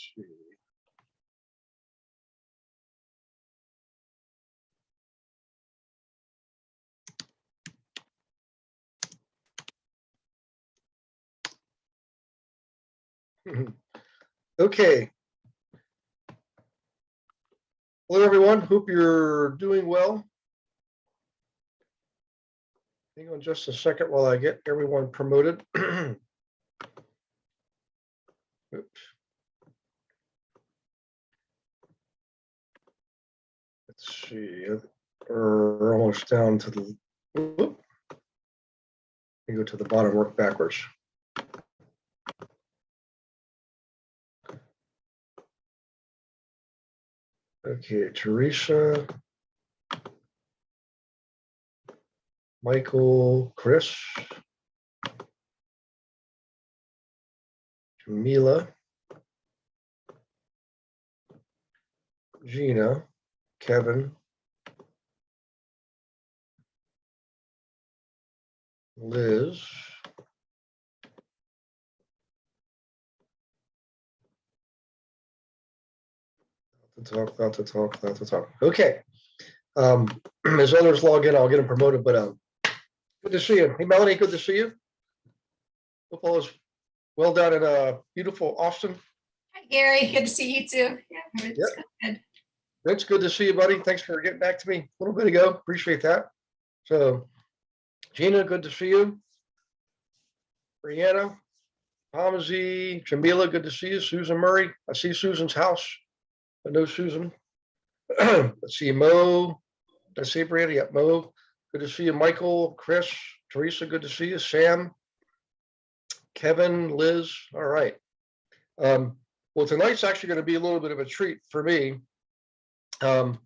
see. Okay. Hello, everyone. Hope you're doing well. Hang on just a second while I get everyone promoted. Oops. Let's see. We're almost down to the. Whoop. You go to the bottom, work backwards. Okay, Teresa, Michael, Chris, Camila, Gina, Kevin, Liz, not to talk. Okay. As others log in, I'll get them promoted, but good to see you. Hey, Melanie, good to see you. Hope all is well down in beautiful Austin. Hi, Gary. Good to see you too. Yeah, everything's good. It's good to see you, buddy. Thanks for getting back to me a little bit ago. Appreciate that. So, Gina, good to see you. Brianna, Hamazi, Jamila, good to see you. Susan Murray, I see Susan's house. I know Susan. Let's see, Mo. Did I see Brianna? Yeah, Mo. Good to see you. Michael, Chris, Teresa, good to see you. Sam, Kevin, Liz. All right. Well, tonight's actually going to be a little bit of a treat for me, because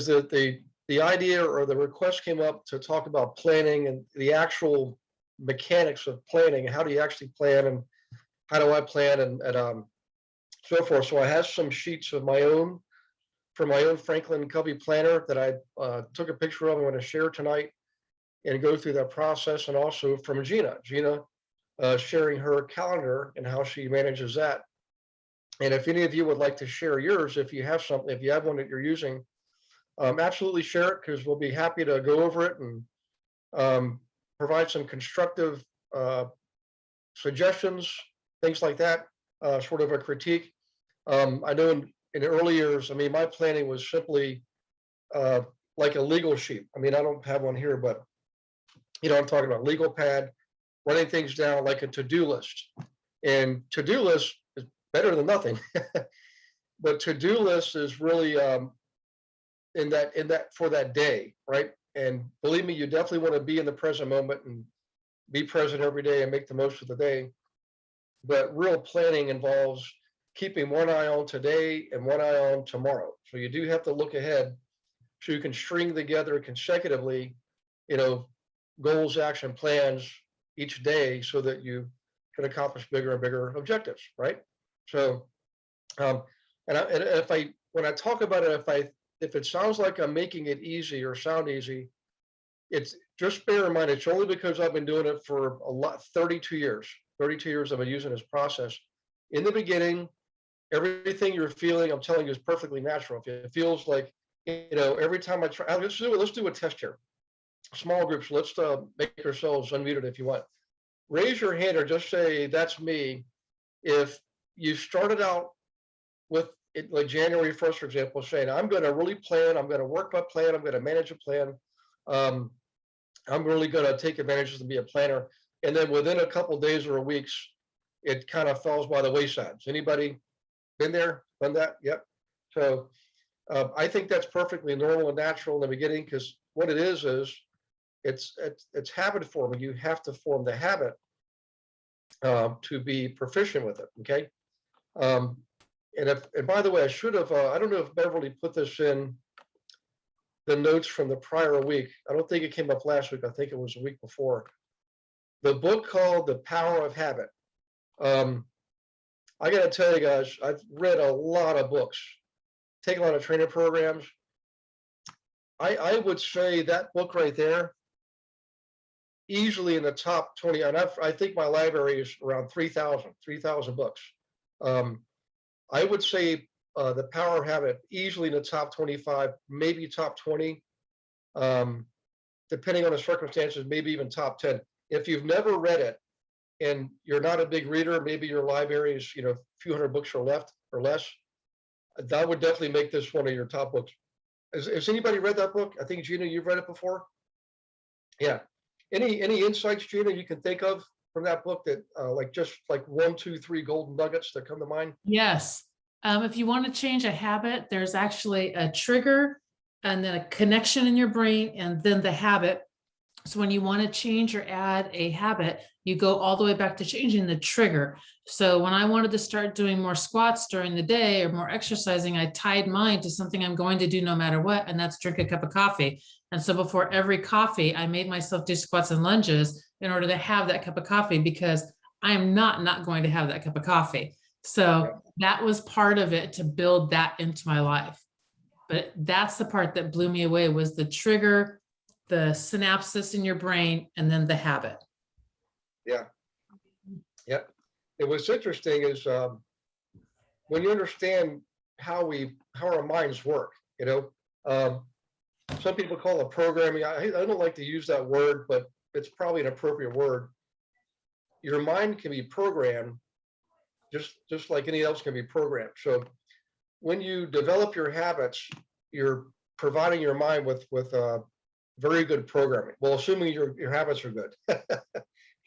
the idea or the request came up to talk about planning and the actual mechanics of planning. How do you actually plan, and how do I plan, and so forth. So I have some sheets of my own from my own Franklin Covey planner that I took a picture of. I'm going to share tonight and go through that process, and also from Gina. Gina sharing her calendar and how she manages that. And if any of you would like to share yours, if you have something, if you have one that you're using, absolutely share it, because we'll be happy to go over it and provide some constructive suggestions, things like that, sort of a critique. I know in early years, I mean, my planning was simply like a legal sheet. I mean, I don't have one here, but I'm talking about legal pad, writing things down like a to-do list. And to-do list is better than nothing. But to-do list is really in that for that day, right? And believe me, you definitely want to be in the present moment and be present every day and make the most of the day. But real planning involves keeping one eye on today and one eye on tomorrow. So you do have to look ahead so you can string together consecutively, goals, action plans each day, so that you can accomplish bigger and bigger objectives, right? So, when I talk about it, if it sounds like I'm making it easy or sound easy, it's just bear in mind, it's only because I've been doing it for 32 years. 32 years I've been using this process. In the beginning, everything you're feeling, I'm telling you, is perfectly natural. If it feels like, every time I try, let's do a test here. Small groups, let's make ourselves unmuted if you want. Raise your hand or just say, that's me. If you started out with it, like January 1st, for example, saying, I'm going to really plan, I'm going to work my plan, I'm going to manage a plan. I'm really going to take advantage of be a planner. And then within a couple of days or weeks, it kind of falls by the wayside. Has anybody been there, done that? Yep. So I think that's perfectly normal and natural in the beginning, because what it is it's habit forming. You have to form the habit to be proficient with it. Okay. And by the way, I should have, I don't know if Beverly put this in the notes from the prior week. I don't think it came up last week. I think it was a week before. The book called The Power of Habit. I got to tell you guys, I've read a lot of books, taken a lot of training programs. I would say that book right there, easily in the top 20, and I think my library is around 3,000 books. I would say the Power of Habit easily in the top 25, maybe top 20, depending on the circumstances, maybe even top 10. If you've never read it and you're not a big reader, maybe your library is, a few hundred books or less, that would definitely make this one of your top books. Has anybody read that book? I think Gina, you've read it before. Yeah. Any insights, Gina, you can think of from that book that just like 1, 2, 3 golden nuggets that come to mind? Yes. If you want to change a habit, there's actually a trigger and then a connection in your brain and then the habit. So when you want to change or add a habit, you go all the way back to changing the trigger. So when I wanted to start doing more squats during the day or more exercising, I tied mine to something I'm going to do no matter what, and that's drink a cup of coffee. And so before every coffee, I made myself do squats and lunges in order to have that cup of coffee, because I am not going to have that cup of coffee. So that was part of it to build that into my life. But that's the part that blew me away, was the trigger, the synapses in your brain, and then the habit. Yeah. And what's interesting is when you understand how our minds work, some people call it programming. I don't like to use that word, but it's probably an appropriate word. Your mind can be programmed just like anything else can be programmed. So when you develop your habits, you're providing your mind with very good programming. Well, assuming your habits are good.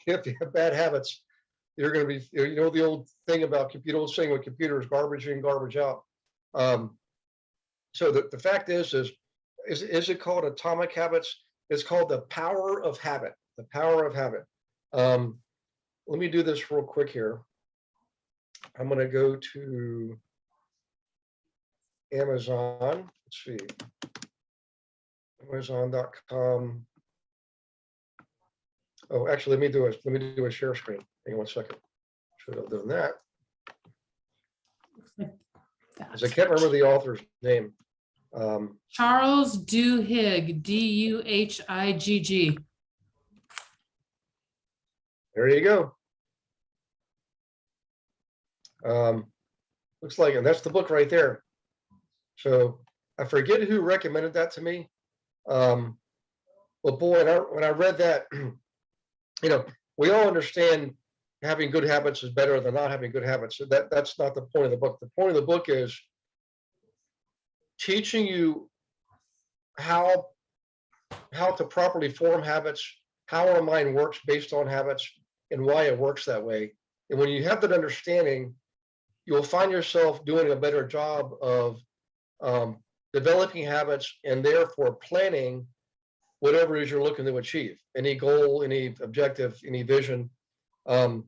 If you have bad habits, you're going to be, the old thing about the old saying with computers, garbage in, garbage out. So the fact is it called Atomic Habits? It's called The Power of Habit. The Power of Habit. Let me do this real quick here. I'm going to go to Amazon. Let's see. Amazon.com. Oh, actually, let me do a share screen. Hang on one second. Should have done that. Because I can't remember the author's name. Charles Duhigg, Duhigg. There you go. Looks like, and that's the book right there. So I forget who recommended that to me. But boy, when I read that, we all understand having good habits is better than not having good habits. So that's not the point of the book. The point of the book is teaching you how to properly form habits, how our mind works based on habits, and why it works that way. And when you have that understanding, you'll find yourself doing a better job of developing habits and therefore planning whatever it is you're looking to achieve, any goal, any objective, any vision. You'll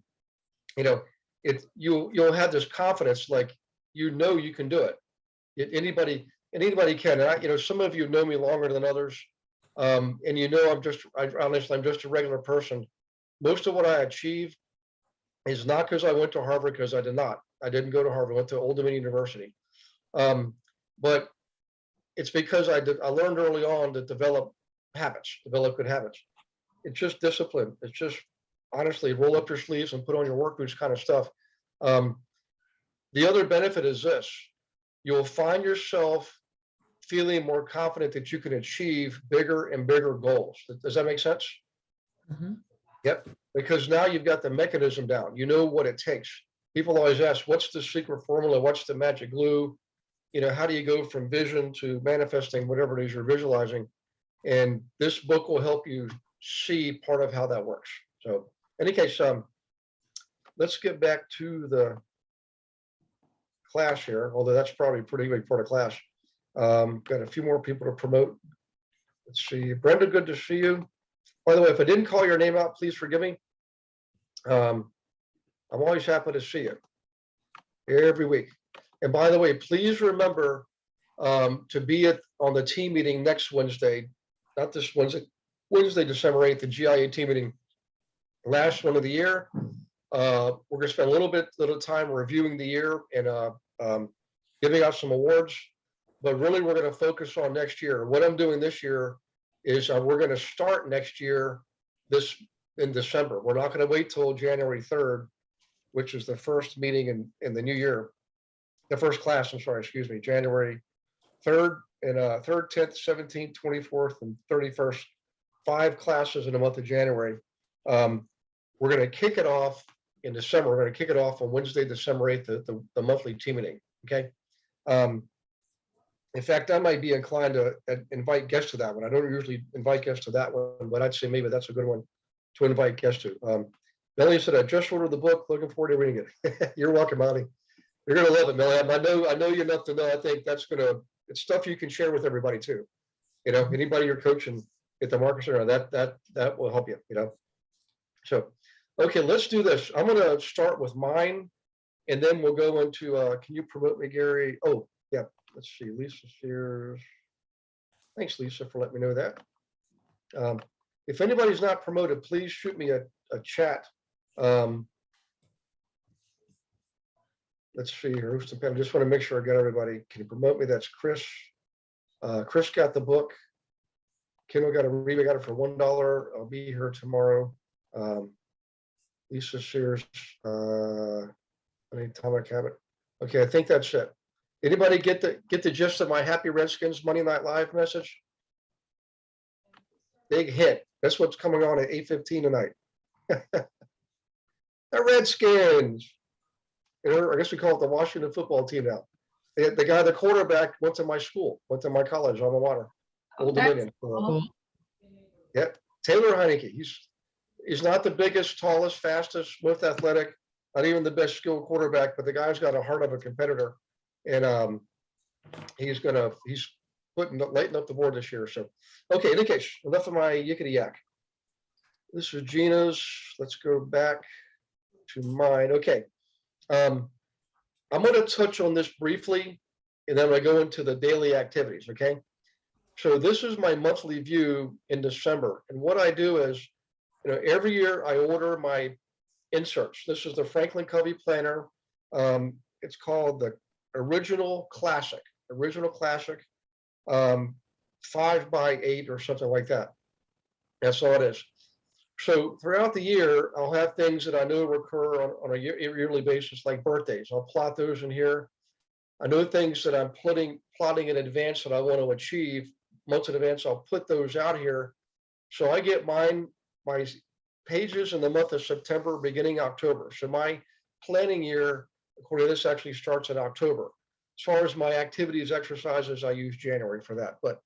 have this confidence, like you can do it. Anybody can. And some of you know me longer than others, and I'm just a regular person. Most of what I achieve is not because I went to Harvard, because I did not. I didn't go to Harvard. I went to Old Dominion University, but it's because I learned early on to develop good habits. It's just discipline. It's just honestly roll up your sleeves and put on your work boots kind of stuff. The other benefit is this: you'll find yourself feeling more confident that you can achieve bigger and bigger goals. Does that make sense? Mm-hmm. Yep. Because now you've got the mechanism down. You know what it takes. People always ask, what's the secret formula? What's the magic glue? How do you go from vision to manifesting whatever it is you're visualizing? And this book will help you see part of how that works. So in any case, let's get back to the class here, although that's probably a pretty big part of class. Got a few more people to promote. Let's see. Brenda, good to see you. By the way, if I didn't call your name out, please forgive me. I'm always happy to see you every week. And by the way, please remember to be on the team meeting next Wednesday, not this Wednesday, December 8th, the GIA team meeting, last one of the year. We're going to spend a little time reviewing the year and giving out some awards, but really we're going to focus on next year. What I'm doing this year is we're going to start next year in December. We're not going to wait till January 3rd, which is the first meeting in the new year. the first class, I'm sorry, excuse me, January 3rd and 3rd, 10th, 17th, 24th, and 31st, 5 classes in the month of January. We're going to kick it off in December. We're going to kick it off on Wednesday, December 8th, the monthly team meeting. Okay. In fact, I might be inclined to invite guests to that one. I don't usually invite guests to that one, but I'd say maybe that's a good one to invite guests to. Melanie said, I just ordered the book. Looking forward to reading it. You're welcome, Melanie. You're going to love it, Melanie. I know you enough to know. I think it's stuff you can share with everybody too. You know, anybody you're coaching at the Market Center, that will help you, you know. So, okay, let's do this. I'm going to start with mine, and then we'll go into, can you promote me, Gary? Oh, yeah. Let's see, Lisa's here. Thanks, Lisa, for letting me know that. If anybody's not promoted, please shoot me a chat. Let's see here. I just want to make sure I got everybody. Can you promote me? That's Chris. Chris got the book. Kendall got we got it for $1. I'll be here tomorrow. Lisa Sears. Atomic Habit. Okay, I think that's it. Anybody get the gist of my Happy Redskins Monday Night Live message? Big hit. That's what's coming on at 8:15 tonight. The Redskins. I guess we call it the Washington football team now. The guy, the quarterback, went to my school, went to my college, alma mater, Old Dominion. Yep, Taylor Heineke. He's not the biggest, tallest, fastest, most athletic, not even the best skilled quarterback, but the guy's got a heart of a competitor, and he's lighting up the board this year. So, okay, in any case, enough of my yickety yak. This is Gina's. Let's go back to mine. Okay. I'm going to touch on this briefly, and then I'm going to go into the daily activities, okay? So this is my monthly view in December. And what I do is, you know, every year I order my inserts. This is the Franklin Covey Planner. It's called the Original Classic, 5x8 or something like that. That's all it is. So throughout the year, I'll have things that I know recur on a yearly basis, like birthdays. I'll plot those in here. I know things that I'm plotting in advance that I want to achieve months in advance. I'll put those out here. So I get my pages in the month of September, beginning October. So my planning year, according to this, actually starts in October. As far as my activities, exercises, I use January for that. But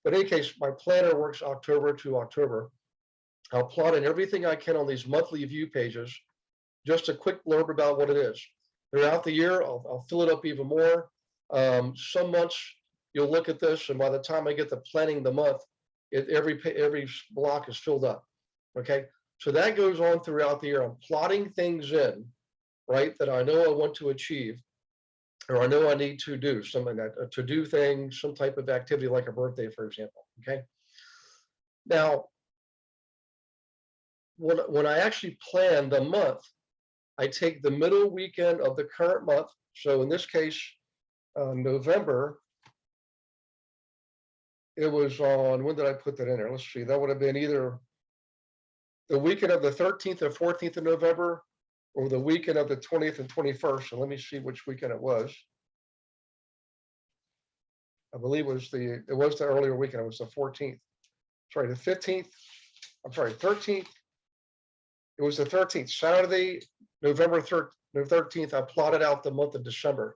in any case, my planner works October to October. I'll plot in everything I can on these monthly view pages, just a quick blurb about what it is. Throughout the year, I'll fill it up even more. Some months you'll look at this, and by the time I get to planning the month, every block is filled up. Okay, so that goes on throughout the year. I'm plotting things in, right, that I know I want to achieve, or I know I need to do something, that to do things, some type of activity like a birthday, for example. Okay, now, when I actually plan the month, I take the middle weekend of the current month. So in this case, November, it was on, when did I put that in there? Let's see, that would have been either the weekend of the 13th or 14th of November, or the weekend of the 20th and 21st. So let me see which weekend it was. I believe it was the earlier weekend. It was the 14th. Sorry, the 15th. I'm sorry, 13th. It was the 13th, Saturday, November 13th. I plotted out the month of December.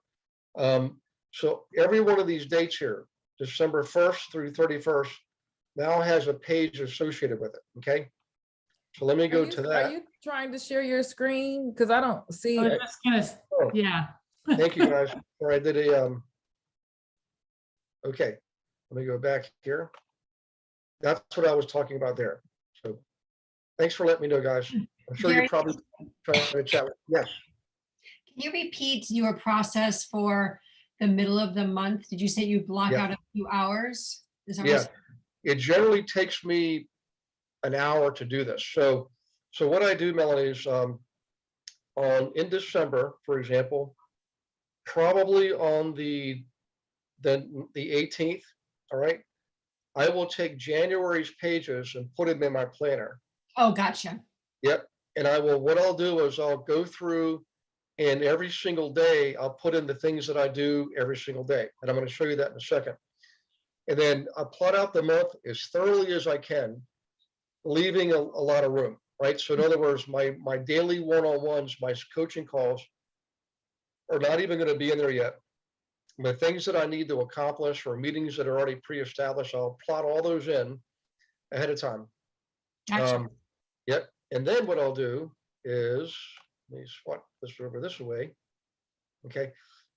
So every one of these dates here, December 1st through 31st, now has a page associated with it. Okay. So let me go to that. Are you trying to share your screen? Because I don't see it. Oh, Yeah. thank you, guys. I did okay. Let me go back here. That's what I was talking about there. So thanks for letting me know, guys. I'm sure you're probably trying to chat with. Yes. Can you repeat your process for the middle of the month? Did you say you block out a few hours? Is that Yeah. It generally takes me an hour to do this. So what I do, Melanie, is in December, for example, probably on the 18th, all right, I will take January's pages and put them in my planner. Oh, gotcha. Yep. And what I'll do is I'll go through And every single day, I'll put in the things that I do every single day. And I'm going to show you that in a second. And then I plot out the month as thoroughly as I can, leaving a lot of room, right? So in other words, my daily one-on-ones, my coaching calls are not even going to be in there yet. The things that I need to accomplish or meetings that are already pre-established, I'll plot all those in ahead of time. Gotcha. Yep. And then what I'll do is, let me swap this over this way. Okay.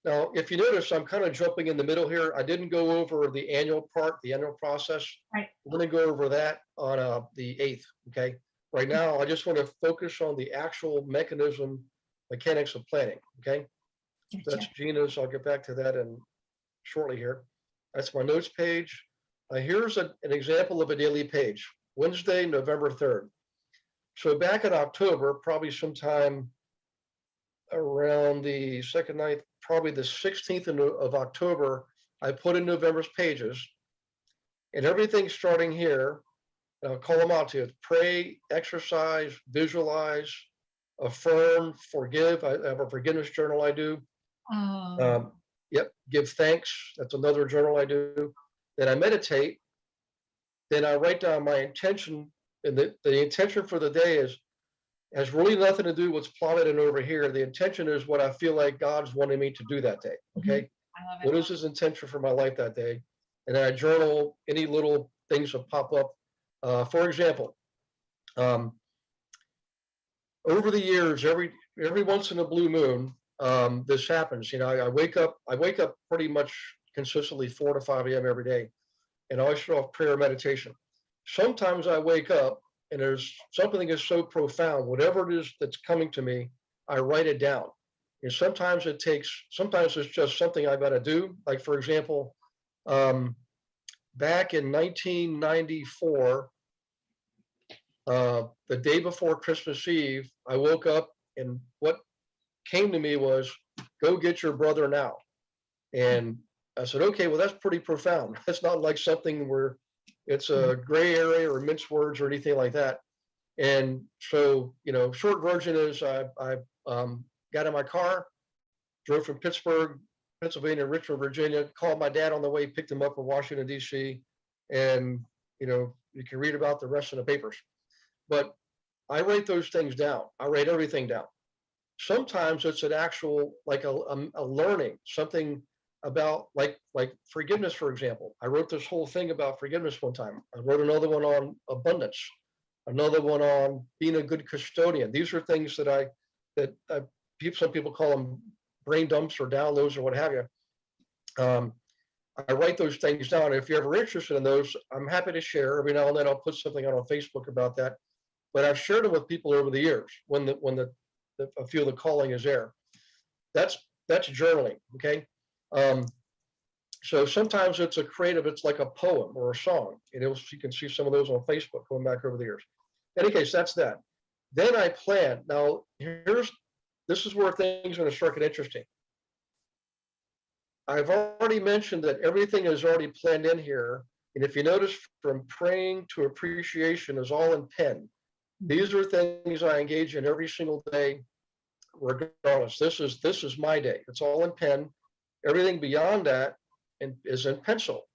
Now, if you notice, I'm kind of jumping in the middle here. I didn't go over the annual part, the annual process. Right. I'm going to go over that on the 8th. Okay. Right now, I just want to focus on the actual mechanics of planning. Okay. That's Gotcha. Gina's. I'll get back to that in shortly here. That's my notes page. Here's an example of a daily page. Wednesday, November 3rd. So back in October, probably sometime around the second night, probably the 16th of October, I put in November's pages, and everything starting here, and I'll call them out to you: pray, exercise, visualize, affirm, forgive. I have a forgiveness journal I do. Oh, Yep, give thanks. That's another journal I do. Then I meditate. Then I write down my intention, and the intention for the day has really nothing to do with what's plotted in over here. The intention is what I feel like God's wanting me to do that day. Okay. I love What it. is his intention for my life that day? And then I journal any little things that pop up. For example, over the years, every once in a blue moon, this happens. You know, I wake up pretty much consistently 4 to 5 a.m. every day, and I always start off prayer meditation. Sometimes I wake up and there's something that's so profound, whatever it is that's coming to me, I write it down. And sometimes it's just something I got to do. Like, for example, back in 1994, the day before Christmas Eve, I woke up and what came to me was, go get your brother now. And I said, okay, well, that's pretty profound. That's not like something where it's a gray area or mince words or anything like that. And so, you know, short version is I got in my car, drove from Pittsburgh, Pennsylvania, Richmond, Virginia, called my dad on the way, picked him up in Washington, D.C. And, you know, you can read about the rest in the papers. But I write those things down. I write everything down. Sometimes it's an actual, like a learning, something about like forgiveness, for example. I wrote this whole thing about forgiveness one time. I wrote another one on abundance, another one on being a good custodian. These are things that some people call them brain dumps or downloads or what have you. I write those things down. If you're ever interested in those, I'm happy to share. Every now and then I'll put something on Facebook about that. But I've shared them with people over the years when I feel the calling is there. That's journaling. Okay. So sometimes it's a creative, it's like a poem or a song. You can see some of those on Facebook going back over the years. In any case, that's that. Then I plan. Now, this is where things are going to start getting interesting. I've already mentioned that everything is already planned in here. And if you notice, from praying to appreciation is all in pen. These are things I engage in every single day, regardless. This is my day. It's all in pen. Everything beyond that is in pencil,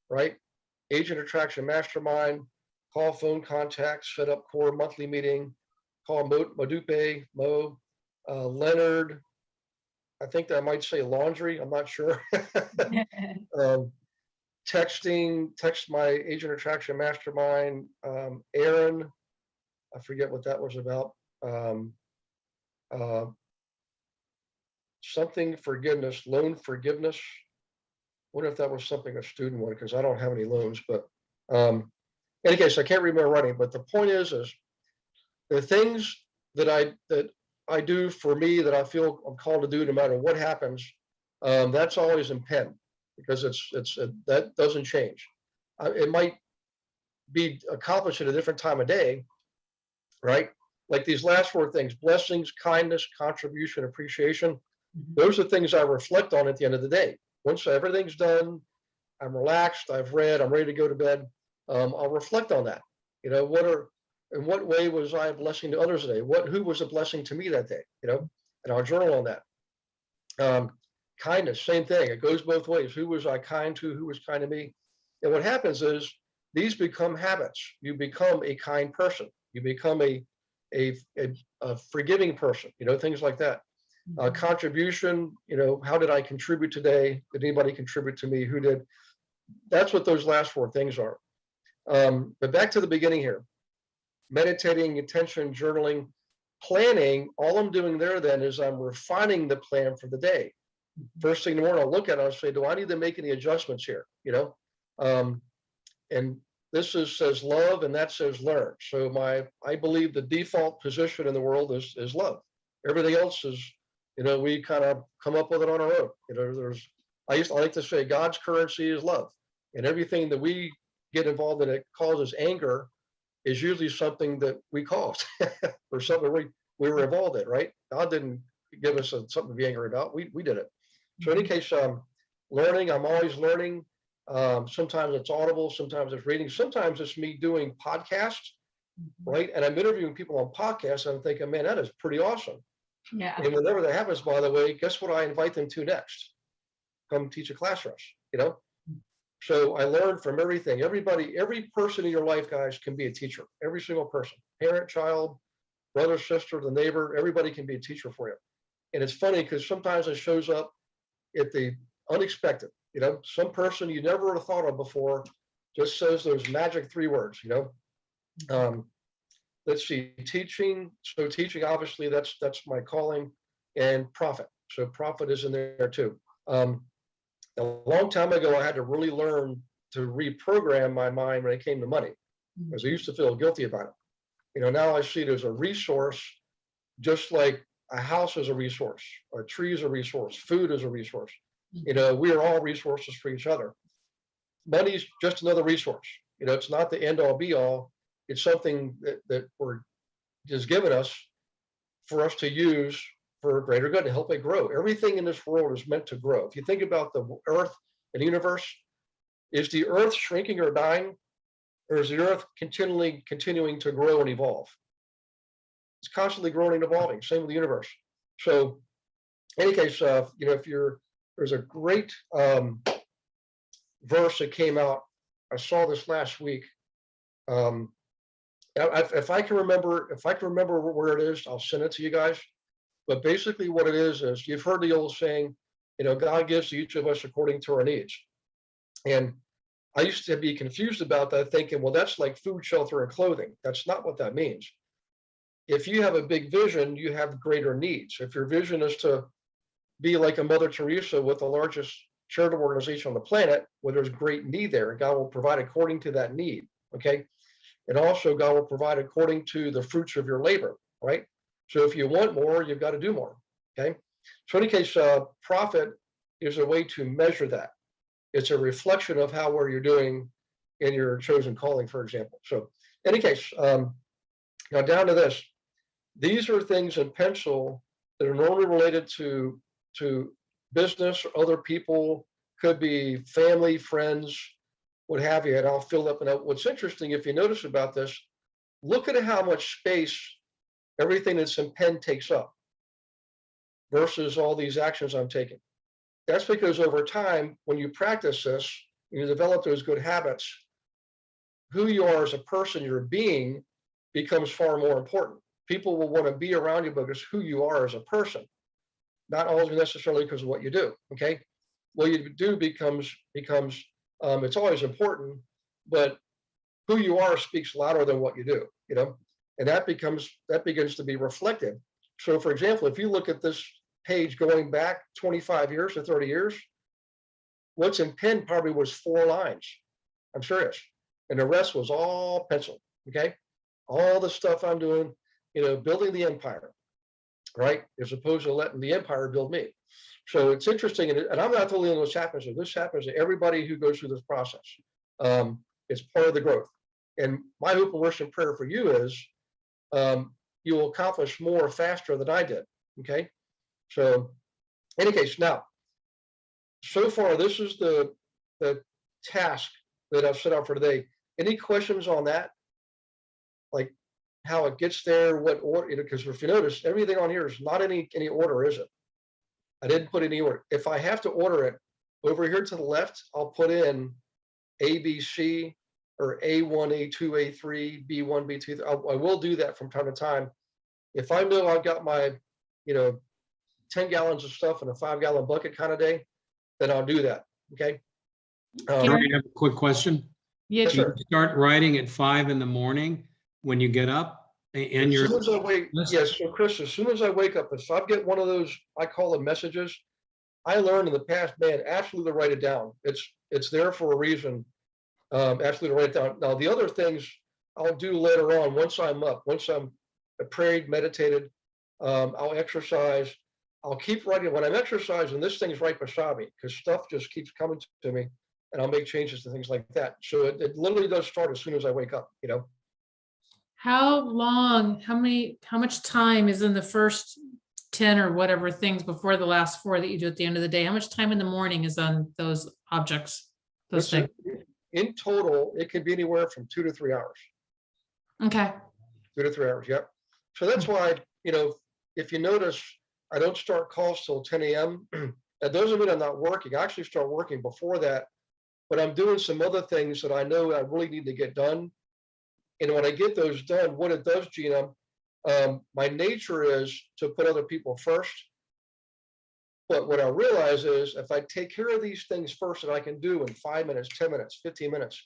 right? Agent Attraction Mastermind, call phone contacts, set up core monthly meeting, call Modupe, Mo, Leonard. I think that I might say laundry. I'm not sure. Text my Agent Attraction Mastermind, Aaron. I forget what that was about. Something forgiveness, loan forgiveness. Wonder if that was something a student wanted, because I don't have any loans. But in any case, I can't remember writing. But the point is the things that I do for me that I feel I'm called to do no matter what happens. That's always in pen, because that doesn't change. It might be accomplished at a different time of day, right? Like these last 4 things: blessings, kindness, contribution, appreciation. Those are things I reflect on at the end of the day. Once everything's done, I'm relaxed, I've read, I'm ready to go to bed. I'll reflect on that. You know, in what way was I a blessing to others today? Who was a blessing to me that day? You know, and I'll journal on that. Kindness, same thing. It goes both ways. Who was I kind to? Who was kind to me? And what happens is these become habits. You become a kind person. You become a forgiving person, things like that. Contribution, how did I contribute today? Did anybody contribute to me? Who did? That's what those last four things are. But back to the beginning here. Meditating, attention, journaling, planning, all I'm doing there then is I'm refining the plan for the day. First thing in the morning, I'll look at it, I'll say, do I need to make any adjustments here? And this says love and that says learn. So I believe the default position in the world is love. Everything else is, we kind of come up with it on our own. I like to say God's currency is love. And everything that we get involved in that causes anger is usually something that we caused or something we were involved in, right? God didn't give us something to be angry about. We did it. So in any case, learning, I'm always learning. Sometimes it's audible, sometimes it's reading, sometimes it's me doing podcasts, right? And I'm interviewing people on podcasts and I'm thinking, man, that is pretty awesome. Yeah. And whenever that happens, by the way, guess what I invite them to next? Come teach a class for us, So I learned from everything. Every person in your life, guys, can be a teacher. Every single person, parent, child, brother, sister, the neighbor, everybody can be a teacher for you. And it's funny because sometimes it shows up at the unexpected, some person you never would have thought of before just says those magic 3 words, let's see, teaching. So teaching, obviously that's my calling, and profit. So profit is in there too. A long time ago, I had to really learn to reprogram my mind when it came to money, because I used to feel guilty about it. Now I see it as a resource, just like a house is a resource, a tree is a resource, food is a resource. We are all resources for each other. Money's just another resource. It's not the end all be all. It's something that we're just given us for us to use for greater good, to help it grow. Everything in this world is meant to grow. If you think about the earth and the universe, is the earth shrinking or dying, or is the earth continuing to grow and evolve? It's constantly growing and evolving. Same with the universe. So in any case, there's a great verse that came out. I saw this last week. If I can remember where it is, I'll send it to you guys. But basically what it is you've heard the old saying, God gives to each of us according to our needs. And I used to be confused about that, thinking, well, that's like food, shelter, and clothing. That's not what that means. If you have a big vision, you have greater needs. If your vision is to be like a Mother Teresa with the largest charitable organization on the planet, where there's great need there, God will provide according to that need, okay? And also God will provide according to the fruits of your labor, right? So if you want more, you've got to do more, okay? So in any case, profit is a way to measure that. It's a reflection of how well you're doing in your chosen calling, for example. So in any case, now down to this. These are things in pencil that are normally related to business or other people, could be family, friends, what have you, and I'll fill up. And what's interesting, if you notice about this, look at how much space everything that's in pen takes up versus all these actions I'm taking. That's because over time, when you practice this, you develop those good habits, who you are as a person, your being, becomes far more important. People will want to be around you because who you are as a person, not always necessarily because of what you do, okay? What you do becomes it's always important, but who you are speaks louder than what you do, and that begins to be reflected. So for example, if you look at this page going back 25 years or 30 years, what's in pen probably was 4 lines, I'm serious, and the rest was all pencil, okay? All the stuff I'm doing, building the empire, right? As opposed to letting the empire build me. So it's interesting, and I'm not the only one this happens to. This happens to everybody who goes through this process. It's part of the growth. And my hope and worship and prayer for you is you will accomplish more faster than I did, okay? So in any case, now, so far, this is the task that I've set out for today. Any questions on that? Like, how it gets there, what order, you know, because if you notice, everything on here is not any order, is it? I didn't put any order. If I have to order it, over here to the left, I'll put in A, B, C, or A1, A2, A3, B1, B2. I will do that from time to time. If I know I've got my, you know, 10 gallons of stuff in a 5-gallon bucket kind of day, then I'll do that. Okay. Gary, I have a quick question. Yeah, Yes, Do you sir. start writing at 5 in the morning when you get up and As you're soon as I wake, yes, so Chris, as soon as I wake up, if I get one of those, I call them messages, I learned in the past, man, absolutely write it down. It's there for a reason. Absolutely write it down. Now, the other things I'll do later on, once I'm up, once I'm prayed, meditated, I'll exercise. I'll keep writing when I'm exercising. This thing's right beside me because stuff just keeps coming to me, and I'll make changes to things like that. So it literally does start as soon as I wake up, you know. how much time is in the first 10 or whatever things before the last 4 that you do at the end of the day? How much time in the morning is on those objects, those things? In total, it can be anywhere from 2 to 3 hours. Okay. 2 to 3 hours, yep. So that's why, you know, if you notice, I don't start calls till 10 a.m. That doesn't mean I'm not working. I actually start working before that, but I'm doing some other things that I know I really need to get done. And when I get those done, what it does, Gina, my nature is to put other people first. But what I realize is if I take care of these things first that I can do in 5 minutes, 10 minutes, 15 minutes,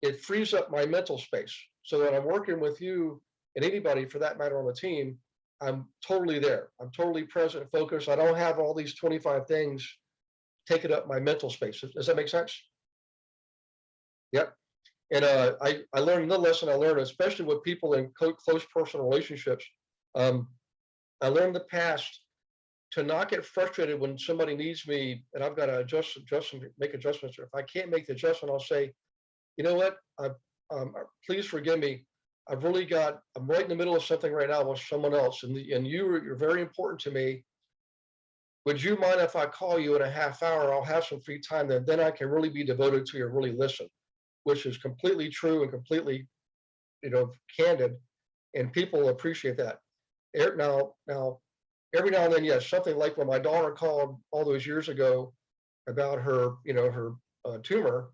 it frees up my mental space. So that I'm working with you and anybody for that matter on the team, I'm totally there. I'm totally present and focused. I don't have all these 25 things taking up my mental space. Does that make sense? Yep. And I learned another lesson I learned, especially with people in close personal relationships. I learned in the past to not get frustrated when somebody needs me and I've got to make adjustments. Or if I can't make the adjustment, I'll say, you know what, please forgive me. I'm right in the middle of something right now with someone else, and you're very important to me. Would you mind if I call you in a half hour? I'll have some free time, then I can really be devoted to you and really listen, which is completely true and completely, you know, candid, and people appreciate that. Now, every now and then, yes, something like when my daughter called all those years ago about her, you know, her tumor.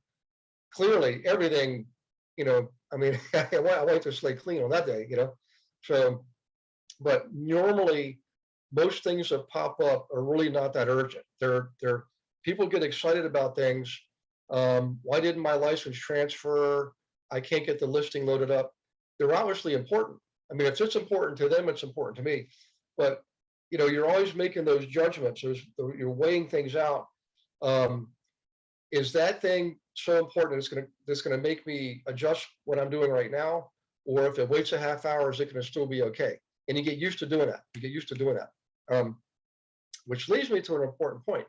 Clearly, everything, you know, I mean, I went to slate clean on that day, you know. So, but normally, most things that pop up are really not that urgent. They're people get excited about things. Why didn't my license transfer? I can't get the listing loaded up. They're obviously important. I mean, if it's important to them, it's important to me. But you know, you're always making those judgments. You're weighing things out. Is that thing so important it's gonna make me adjust what I'm doing right now? Or if it waits a half hour, is it gonna still be okay? And you get used to doing that. You get used to doing that. Which leads me to an important point.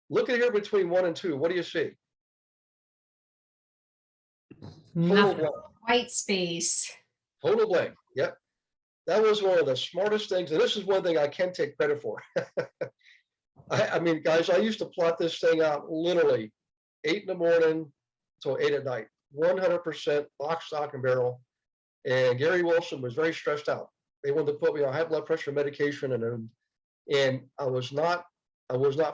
Look at here between 1 and 2. What do you see? Total Nothing. blank. White space. Total blank. Yep. That was one of the smartest things. And this is one thing I can take credit for. I mean, guys, I used to plot this thing out literally 8 in the morning till 8 at night, 100% lock, stock, and barrel. And Gary Wilson was very stressed out. They wanted to put me on high blood pressure medication, and I was not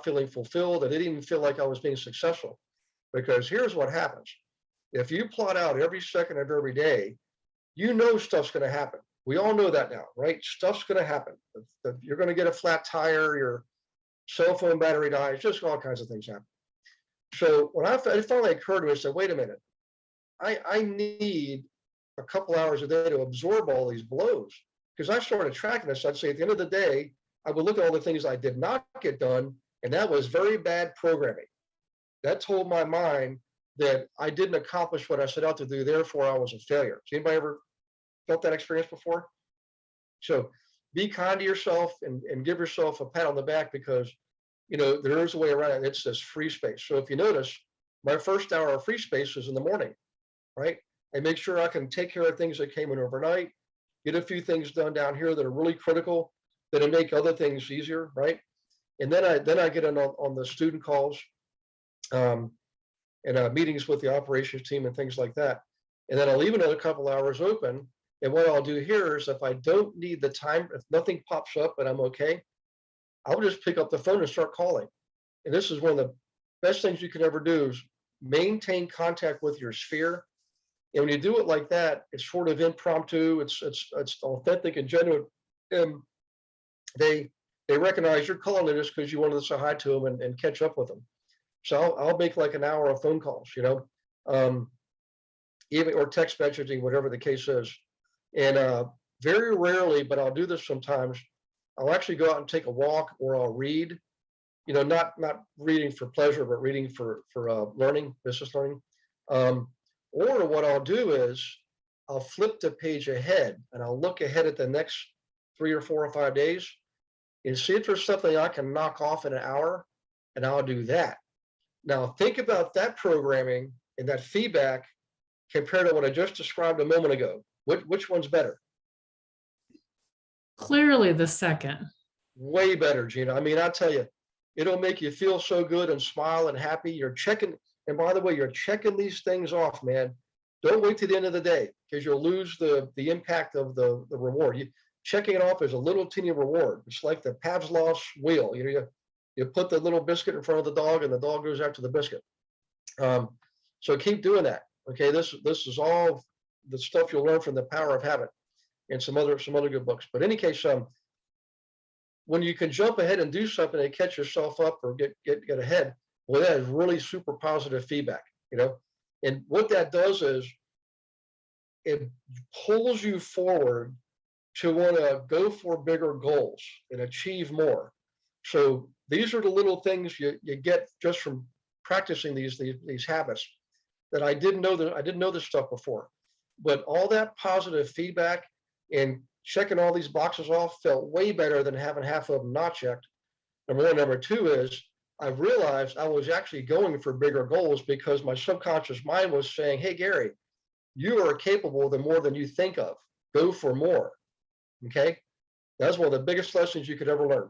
feeling fulfilled. I didn't even feel like I was being successful, because here's what happens. If you plot out every second of every day, you know stuff's going to happen. We all know that now, right? Stuff's going to happen. You're going to get a flat tire, your cell phone battery dies, just all kinds of things happen. So when it finally occurred to me, I said, wait a minute, I need a couple hours a day to absorb all these blows. Because I started tracking this, I'd say at the end of the day, I would look at all the things I did not get done, and that was very bad programming. That told my mind that I didn't accomplish what I set out to do, therefore I was a failure. Has anybody ever felt that experience before? So be kind to yourself and give yourself a pat on the back, because you know there is a way around it. It's this free space. So if you notice, my first hour of free space is in the morning, right? I make sure I can take care of things that came in overnight, get a few things done down here that are really critical, that'll make other things easier, right? And then I get in on the student calls, and meetings with the operations team and things like that. And then I'll leave another couple hours open And what I'll do here is if I don't need the time, if nothing pops up and I'm okay, I'll just pick up the phone and start calling. And this is one of the best things you can ever do is maintain contact with your sphere. And when you do it like that, it's sort of impromptu, it's authentic and genuine. And they recognize you're calling it just because you wanted to say hi to them and catch up with them. So I'll make like an hour of phone calls, you know, even or text messaging, whatever the case is. And very rarely, but I'll do this sometimes, I'll actually go out and take a walk or I'll read, you know, not reading for pleasure, but reading for learning, business learning. Or what I'll do is I'll flip the page ahead and I'll look ahead at the next 3 or 4 or 5 days and see if there's something I can knock off in an hour, and I'll do that. Now think about that programming and that feedback compared to what I just described a moment ago. Which one's better? Clearly the second. Way better, Gina. I mean, I tell you, it'll make you feel so good and smile and happy. You're checking, and by the way, you're checking these things off, man. Don't wait to the end of the day because you'll lose the impact of the reward. Checking it off is a little teeny reward. It's like the Pavlov's wheel. You know, you put the little biscuit in front of the dog and the dog goes after the biscuit. So keep doing that. Okay, this is all the stuff you'll learn from The Power of Habit and some other good books. But in any case, when you can jump ahead and do something and catch yourself up or get ahead, well, that is really super positive feedback, you know. And what that does is it pulls you forward to want to go for bigger goals and achieve more. So these are the little things you get just from practicing these habits that I didn't know this stuff before. But all that positive feedback and checking all these boxes off felt way better than having half of them not checked. Number one. Number two is I realized I was actually going for bigger goals because my subconscious mind was saying, hey, Gary, you are capable of more than you think of. Go for more. Okay. That's one of the biggest lessons you could ever learn.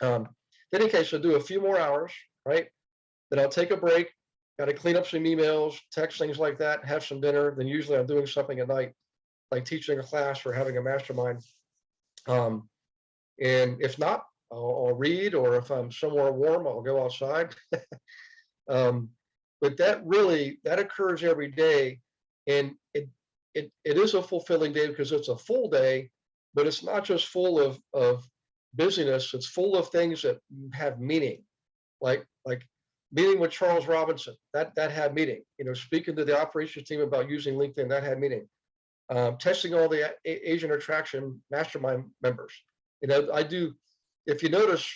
In any case, I'll do a few more hours, right? Then I'll take a break, got to clean up some emails, text, things like that, have some dinner. Then usually I'm doing something at night, like teaching a class or having a mastermind. And if not, I'll read, or if I'm somewhere warm, I'll go outside. But that occurs every day. And it is a fulfilling day because it's a full day, but it's not just full of busyness. It's full of things that have meaning, like meeting with Charles Robinson, that had meaning, you know, speaking to the operations team about using LinkedIn, that had meaning. Testing all the Asian Attraction Mastermind members. You know, I do, if you notice,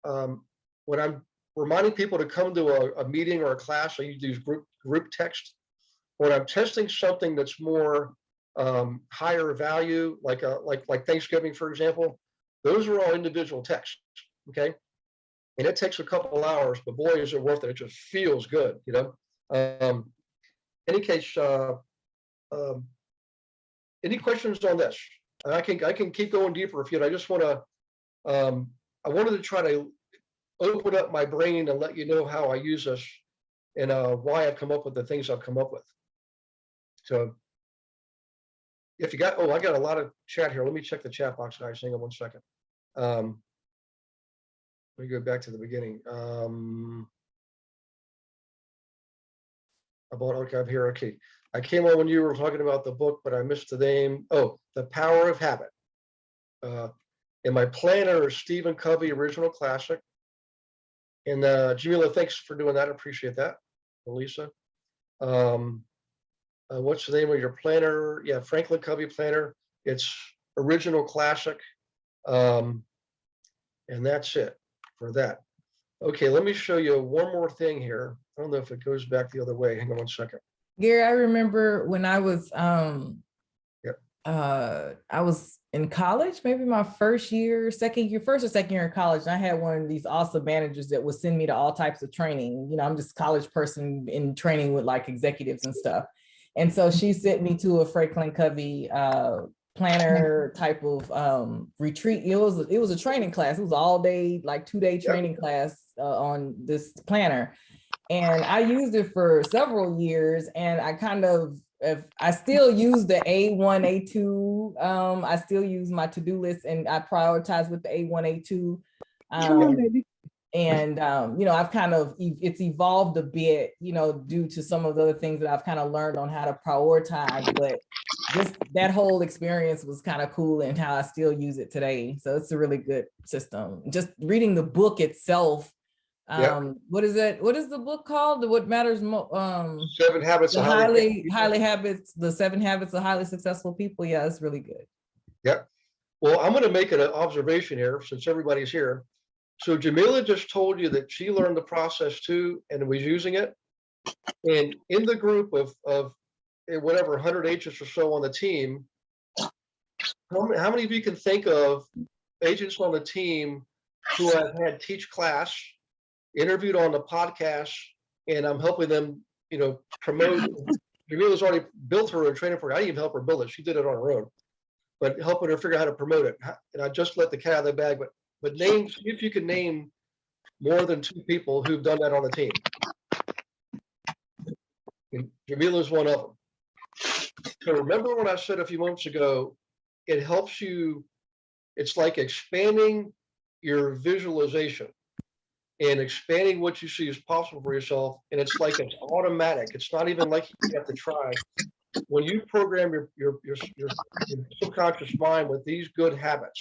when I'm reminding people to come to a meeting or a class, I use group text. When I'm testing something that's more higher value, like Thanksgiving, for example, those are all individual texts, okay? And it takes a couple hours, but boy, is it worth it. It just feels good, you know? Any case, any questions on this? I can keep going deeper if you'd. I just want to, I wanted to try to open up my brain and let you know how I use this and why I've come up with the things I've come up with. So if you got, I got a lot of chat here. Let me check the chat box, guys. Hang on one second. Let me go back to the beginning. Okay, I'm here. Okay. I came on when you were talking about the book, but I missed the name. Oh, The Power of Habit. And my planner is Stephen Covey, original classic. And Jamila, thanks for doing that. I appreciate that. Elisa. What's the name of your planner? Yeah, Franklin Covey planner. It's original classic. And that's it for that. Okay, let me show you one more thing here. I don't know if it goes back the other way. Hang on one second. Gary, I remember when I was in college, maybe my first or second year in college, and I had one of these awesome managers that would send me to all types of training. You know, I'm just a college person in training with like executives and stuff. And so she sent me to a Franklin Covey planner type of retreat. It was a training class. It was all day, like 2-day training class on this planner. And I used it for several years, and I kind of if I still use the A1, A2, I still use my to-do list and I prioritize with the A1, A2. And, I've kind of, it's evolved a bit, due to some of the other things that I've kind of learned on how to prioritize, but just that whole experience was kind of cool and how I still use it today. So it's a really good system. Just reading the book itself. What is it? What is the book called? What Matters Most? 7 Habits of The 7 Habits of Highly Successful People. Yeah, it's really good. Yep. Well, I'm going to make an observation here since everybody's here. So Jamila just told you that she learned the process too and was using it. And in the group of whatever 100 agents or so on the team, how many of you can think of agents on the team who I've had teach class, interviewed on the podcast, and I'm helping them, promote? Jamila's already built her own training program. I didn't even help her build it. She did it on her own, but helping her figure out how to promote it. And I just let the cat out of the bag, but name, see if you can name more than 2 people who've done that on the team. And Jamila's one of them. So remember when I said a few moments ago, it helps you, it's like expanding your visualization and expanding what you see as possible for yourself. And it's like it's automatic. It's not even like you have to try. When you program your subconscious mind with these good habits,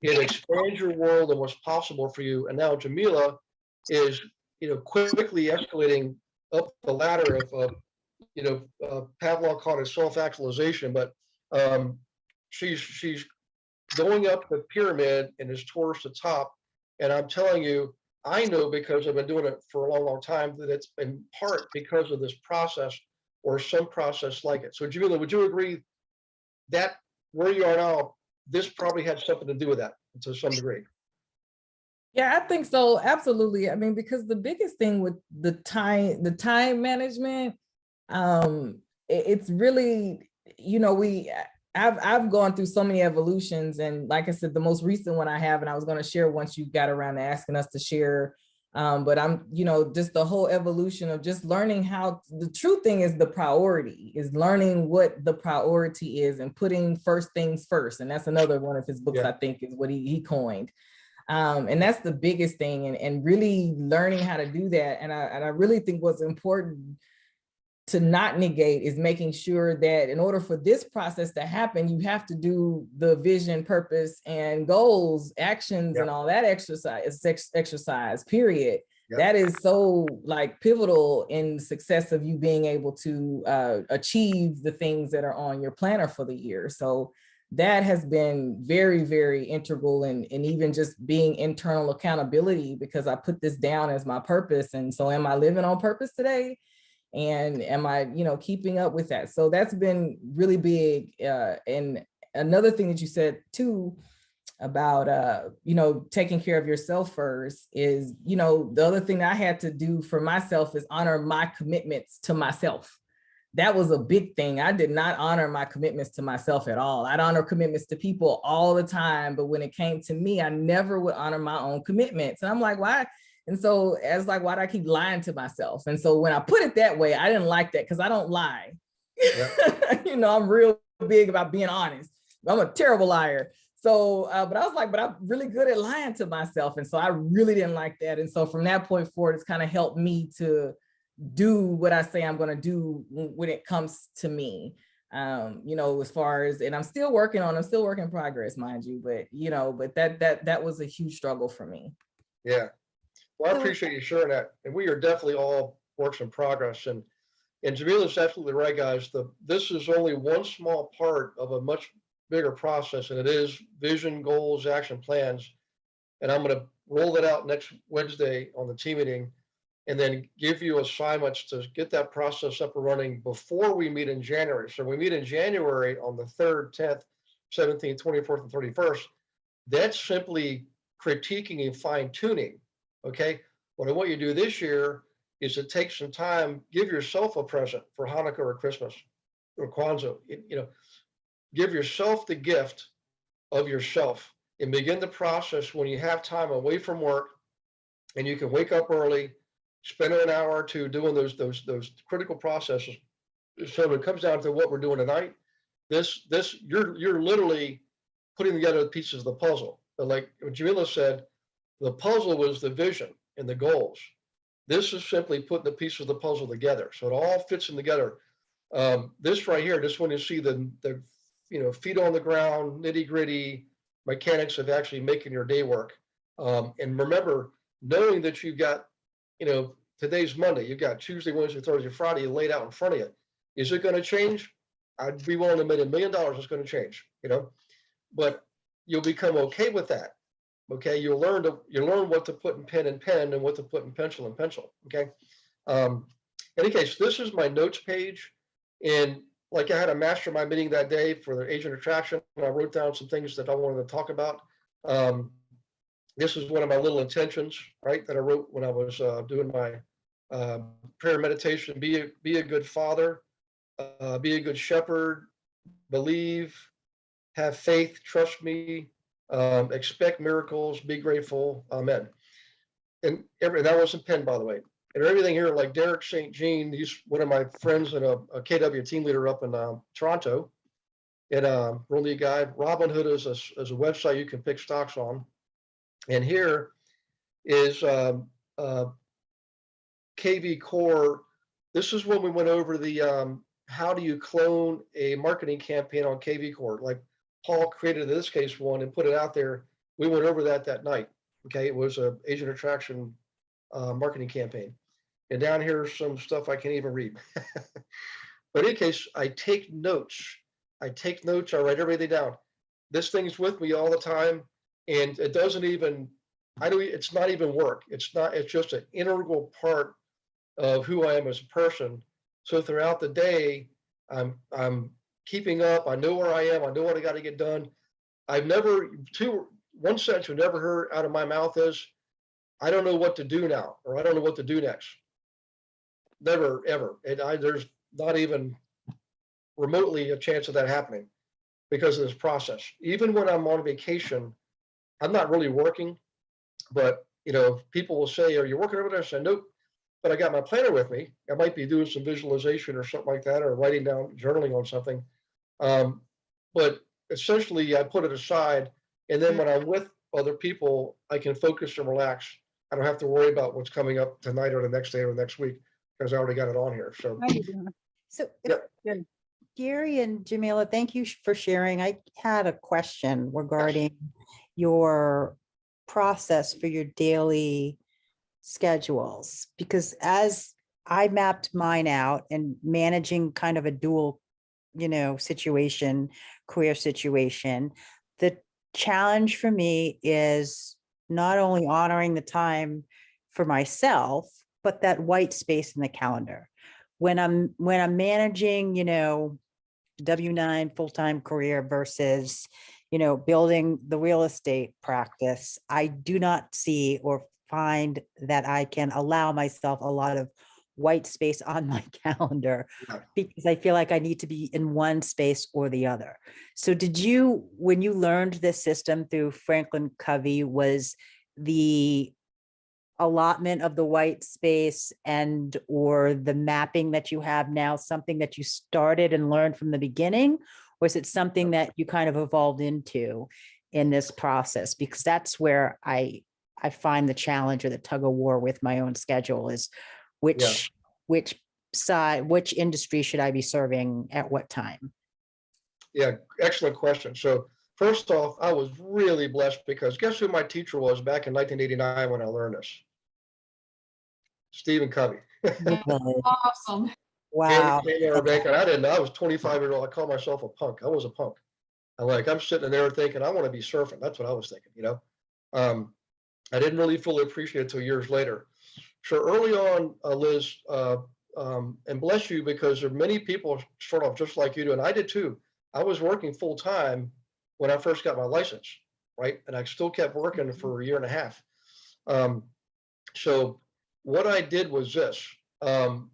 it expands your world and what's possible for you. And now Jamila is, quickly escalating up the ladder of, Pavlov called it self-actualization, but she's going up the pyramid and is towards the top. And I'm telling you, I know because I've been doing it for a long, long time that it's in part because of this process or some process like it. So Jamila, would you agree that where you are now, this probably had something to do with that to some degree? Yeah, I think so. Absolutely. I mean, because the biggest thing with the time management, it's really, I've gone through so many evolutions, and like I said, the most recent one I have, and I was going to share once you got around to asking us to share. But I'm, just the whole evolution of just learning how, the true thing is the priority is learning what the priority is and putting first things first. And that's another one of his books, I think, is what he coined. And that's the biggest thing, and really learning how to do that. And I really think what's important to not negate is making sure that in order for this process to happen, you have to do the vision, purpose, and goals, actions, and all that exercise, period. That is so pivotal in the success of you being able to achieve the things that are on your planner for the year. So that has been very, very integral in even just being internal accountability, because I put this down as my purpose. And so am I living on purpose today? And am I, keeping up with that? So that's been really big. And another thing that you said too about, taking care of yourself first is, the other thing that I had to do for myself is honor my commitments to myself. That was a big thing. I did not honor my commitments to myself at all. I'd honor commitments to people all the time, but when it came to me, I never would honor my own commitments. And I'm like, why? And so it's like, why do I keep lying to myself? And so when I put it that way, I didn't like that because I don't lie. I'm real big about being honest. I'm a terrible liar. So, but I was like, but I'm really good at lying to myself. And so I really didn't like that. And so from that point forward, it's kind of helped me to do what I say I'm going to do when it comes to me, as far as, and I'm still work in progress, mind you, but that was a huge struggle for me. Yeah. Well, I appreciate you sharing that. And we are definitely all works in progress. And Jamila's absolutely right, guys. This is only one small part of a much bigger process, and it is vision, goals, action plans. And I'm going to roll that out next Wednesday on the team meeting, and then give you assignments to get that process up and running before we meet in January. So we meet in January on the 3rd, 10th, 17th, 24th, and 31st. That's simply critiquing and fine tuning. Okay. What I want you to do this year is to take some time, give yourself a present for Hanukkah or Christmas or Kwanzaa, give yourself the gift of yourself and begin the process when you have time away from work and you can wake up early, spend an hour or two doing those critical processes. so when it comes down to what we're doing tonight, you're literally putting together the pieces of the puzzle. But like what Jamila said, the puzzle was the vision and the goals. This is simply putting the pieces of the puzzle together. So it all fits in together. This right here, just when you see the feet on the ground, nitty gritty mechanics of actually making your day work. And remember, knowing that you've got, today's Monday, you've got Tuesday, Wednesday, Thursday, Friday laid out in front of you. Is it going to change? I'd be willing to bet $1 million it's going to change, but you'll become okay with that. Okay. You'll learn what to put in pen and what to put in pencil. Okay. In any case, this is my notes page. And like I had a mastermind meeting that day for the agent attraction, and I wrote down some things that I wanted to talk about. This is one of my little intentions, right, that I wrote when I was doing my prayer meditation. Be a good father, be a good shepherd, believe, have faith, trust me, expect miracles, be grateful, amen. And that wasn't penned, by the way. And everything here, like Derek St. Jean, he's one of my friends and a KW team leader up in Toronto. And really a guy. Robinhood is a website you can pick stocks on. And here is KV Core. This is when we went over the how do you clone a marketing campaign on KV Core. Like Paul created in this case one and put it out there. We went over that night. Okay, it was a agent attraction marketing campaign. And down here is some stuff I can't even read. But in any case, I take notes. I write everything down. This thing's with me all the time. And it doesn't even, it's not even work. It's just an integral part of who I am as a person. So throughout the day, I'm keeping up. I know where I am. I know what I got to get done. One sentence you never heard out of my mouth is, I don't know what to do now, or I don't know what to do next. Never, ever. There's not even remotely a chance of that happening because of this process. Even when I'm on vacation, I'm not really working, but people will say, are you working over there? I say, nope, but I got my planner with me. I might be doing some visualization or something like that, or writing down, journaling on something. But essentially I put it aside. And then when I'm with other people, I can focus and relax. I don't have to worry about what's coming up tonight or the next day or the next week because I already got it on here. So, How you doing? So Yep. good. Gary and Jamila, thank you for sharing. I had a question regarding your process for your daily schedules, because as I mapped mine out and managing kind of a dual, situation, career situation, the challenge for me is not only honoring the time for myself, but that white space in the calendar. When I'm managing, W-9 full-time career versus, building the real estate practice, I do not see or find that I can allow myself a lot of white space on my calendar Yeah. because I feel like I need to be in one space or the other. So when you learned this system through Franklin Covey, was the allotment of the white space or the mapping that you have now something that you started and learned from the beginning, or is it something that you kind of evolved into in this process? Because that's where I find the challenge or the tug of war with my own schedule is which industry should I be serving at what time? Yeah, excellent question. So first off, I was really blessed because guess who my teacher was back in 1989 when I learned this? Stephen Covey. Awesome. Wow. Bank, and I didn't know. I was 25 years old. I called myself a punk. I was a punk. I'm sitting there thinking, I want to be surfing. That's what I was thinking, I didn't really fully appreciate it until years later. So early on, Liz, and bless you, because there are many people start off just like you do, and I did too. I was working full time when I first got my license, right? And I still kept working for a year and a half. So what I did was this, and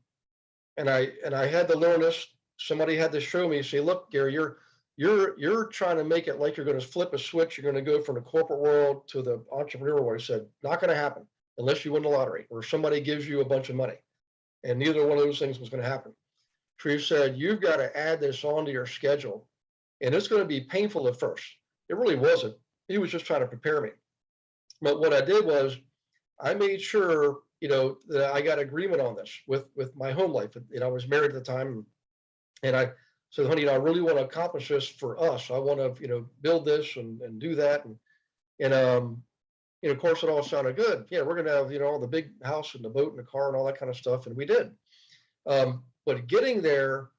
I had to learn this. Somebody had to show me, say, look, Gary, you're trying to make it like you're going to flip a switch. You're going to go from the corporate world to the entrepreneur world. I said, not going to happen unless you win the lottery or somebody gives you a bunch of money. And neither one of those things was going to happen. She said, you've got to add this onto your schedule. And it's going to be painful at first. It really wasn't. He was just trying to prepare me. But what I did was I made sure, that I got agreement on this with my home life. I was married at the time, and I said, honey, I really want to accomplish this for us. I want to, build this and do that. And of course, it all sounded good. Yeah, we're going to have, all the big house and the boat and the car and all that kind of stuff. And we did. But getting there,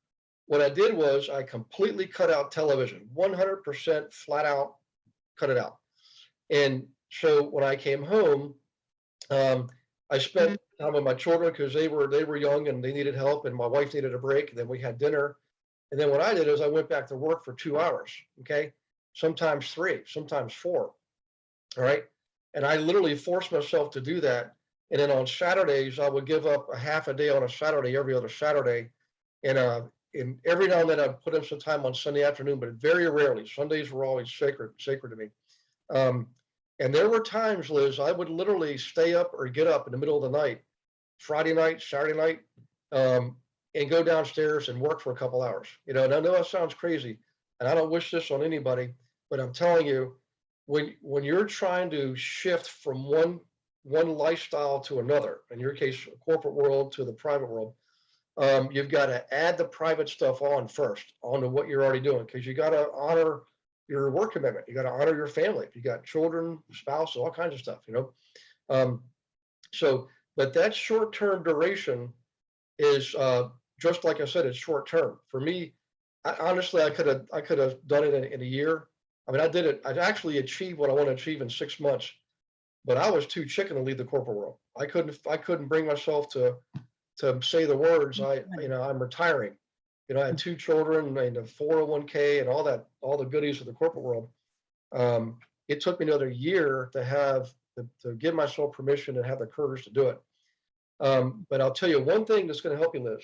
what I did was I completely cut out television, 100% flat out, cut it out. And so when I came home, I spent time with my children because they were young and they needed help, and my wife needed a break. And then we had dinner. And then what I did is I went back to work for 2 hours. Okay. Sometimes 3, sometimes 4. All right. And I literally forced myself to do that. And then on Saturdays, I would give up a half a day on a Saturday, every other Saturday. And every now and then I'd put in some time on Sunday afternoon, but very rarely. Sundays were always sacred to me. And there were times, Liz, I would literally stay up or get up in the middle of the night, Friday night, Saturday night, and go downstairs and work for a couple hours. And I know that sounds crazy, and I don't wish this on anybody, but I'm telling you, when you're trying to shift from one lifestyle to another, in your case, corporate world to the private world, you've got to add the private stuff on first, onto what you're already doing, because you got to honor your work commitment. You got to honor your family. If you got children, spouse, all kinds of stuff, but that short-term duration is just like I said, it's short-term. For me, honestly, I could have done it in a year. I mean, I did it. I actually achieved what I want to achieve in 6 months, but I was too chicken to leave the corporate world. I couldn't bring myself to say the words, I'm retiring. I had 2 children and a 401k and all the goodies of the corporate world. It took me another year to give myself permission and have the courage to do it. But I'll tell you one thing that's going to help you, Liz.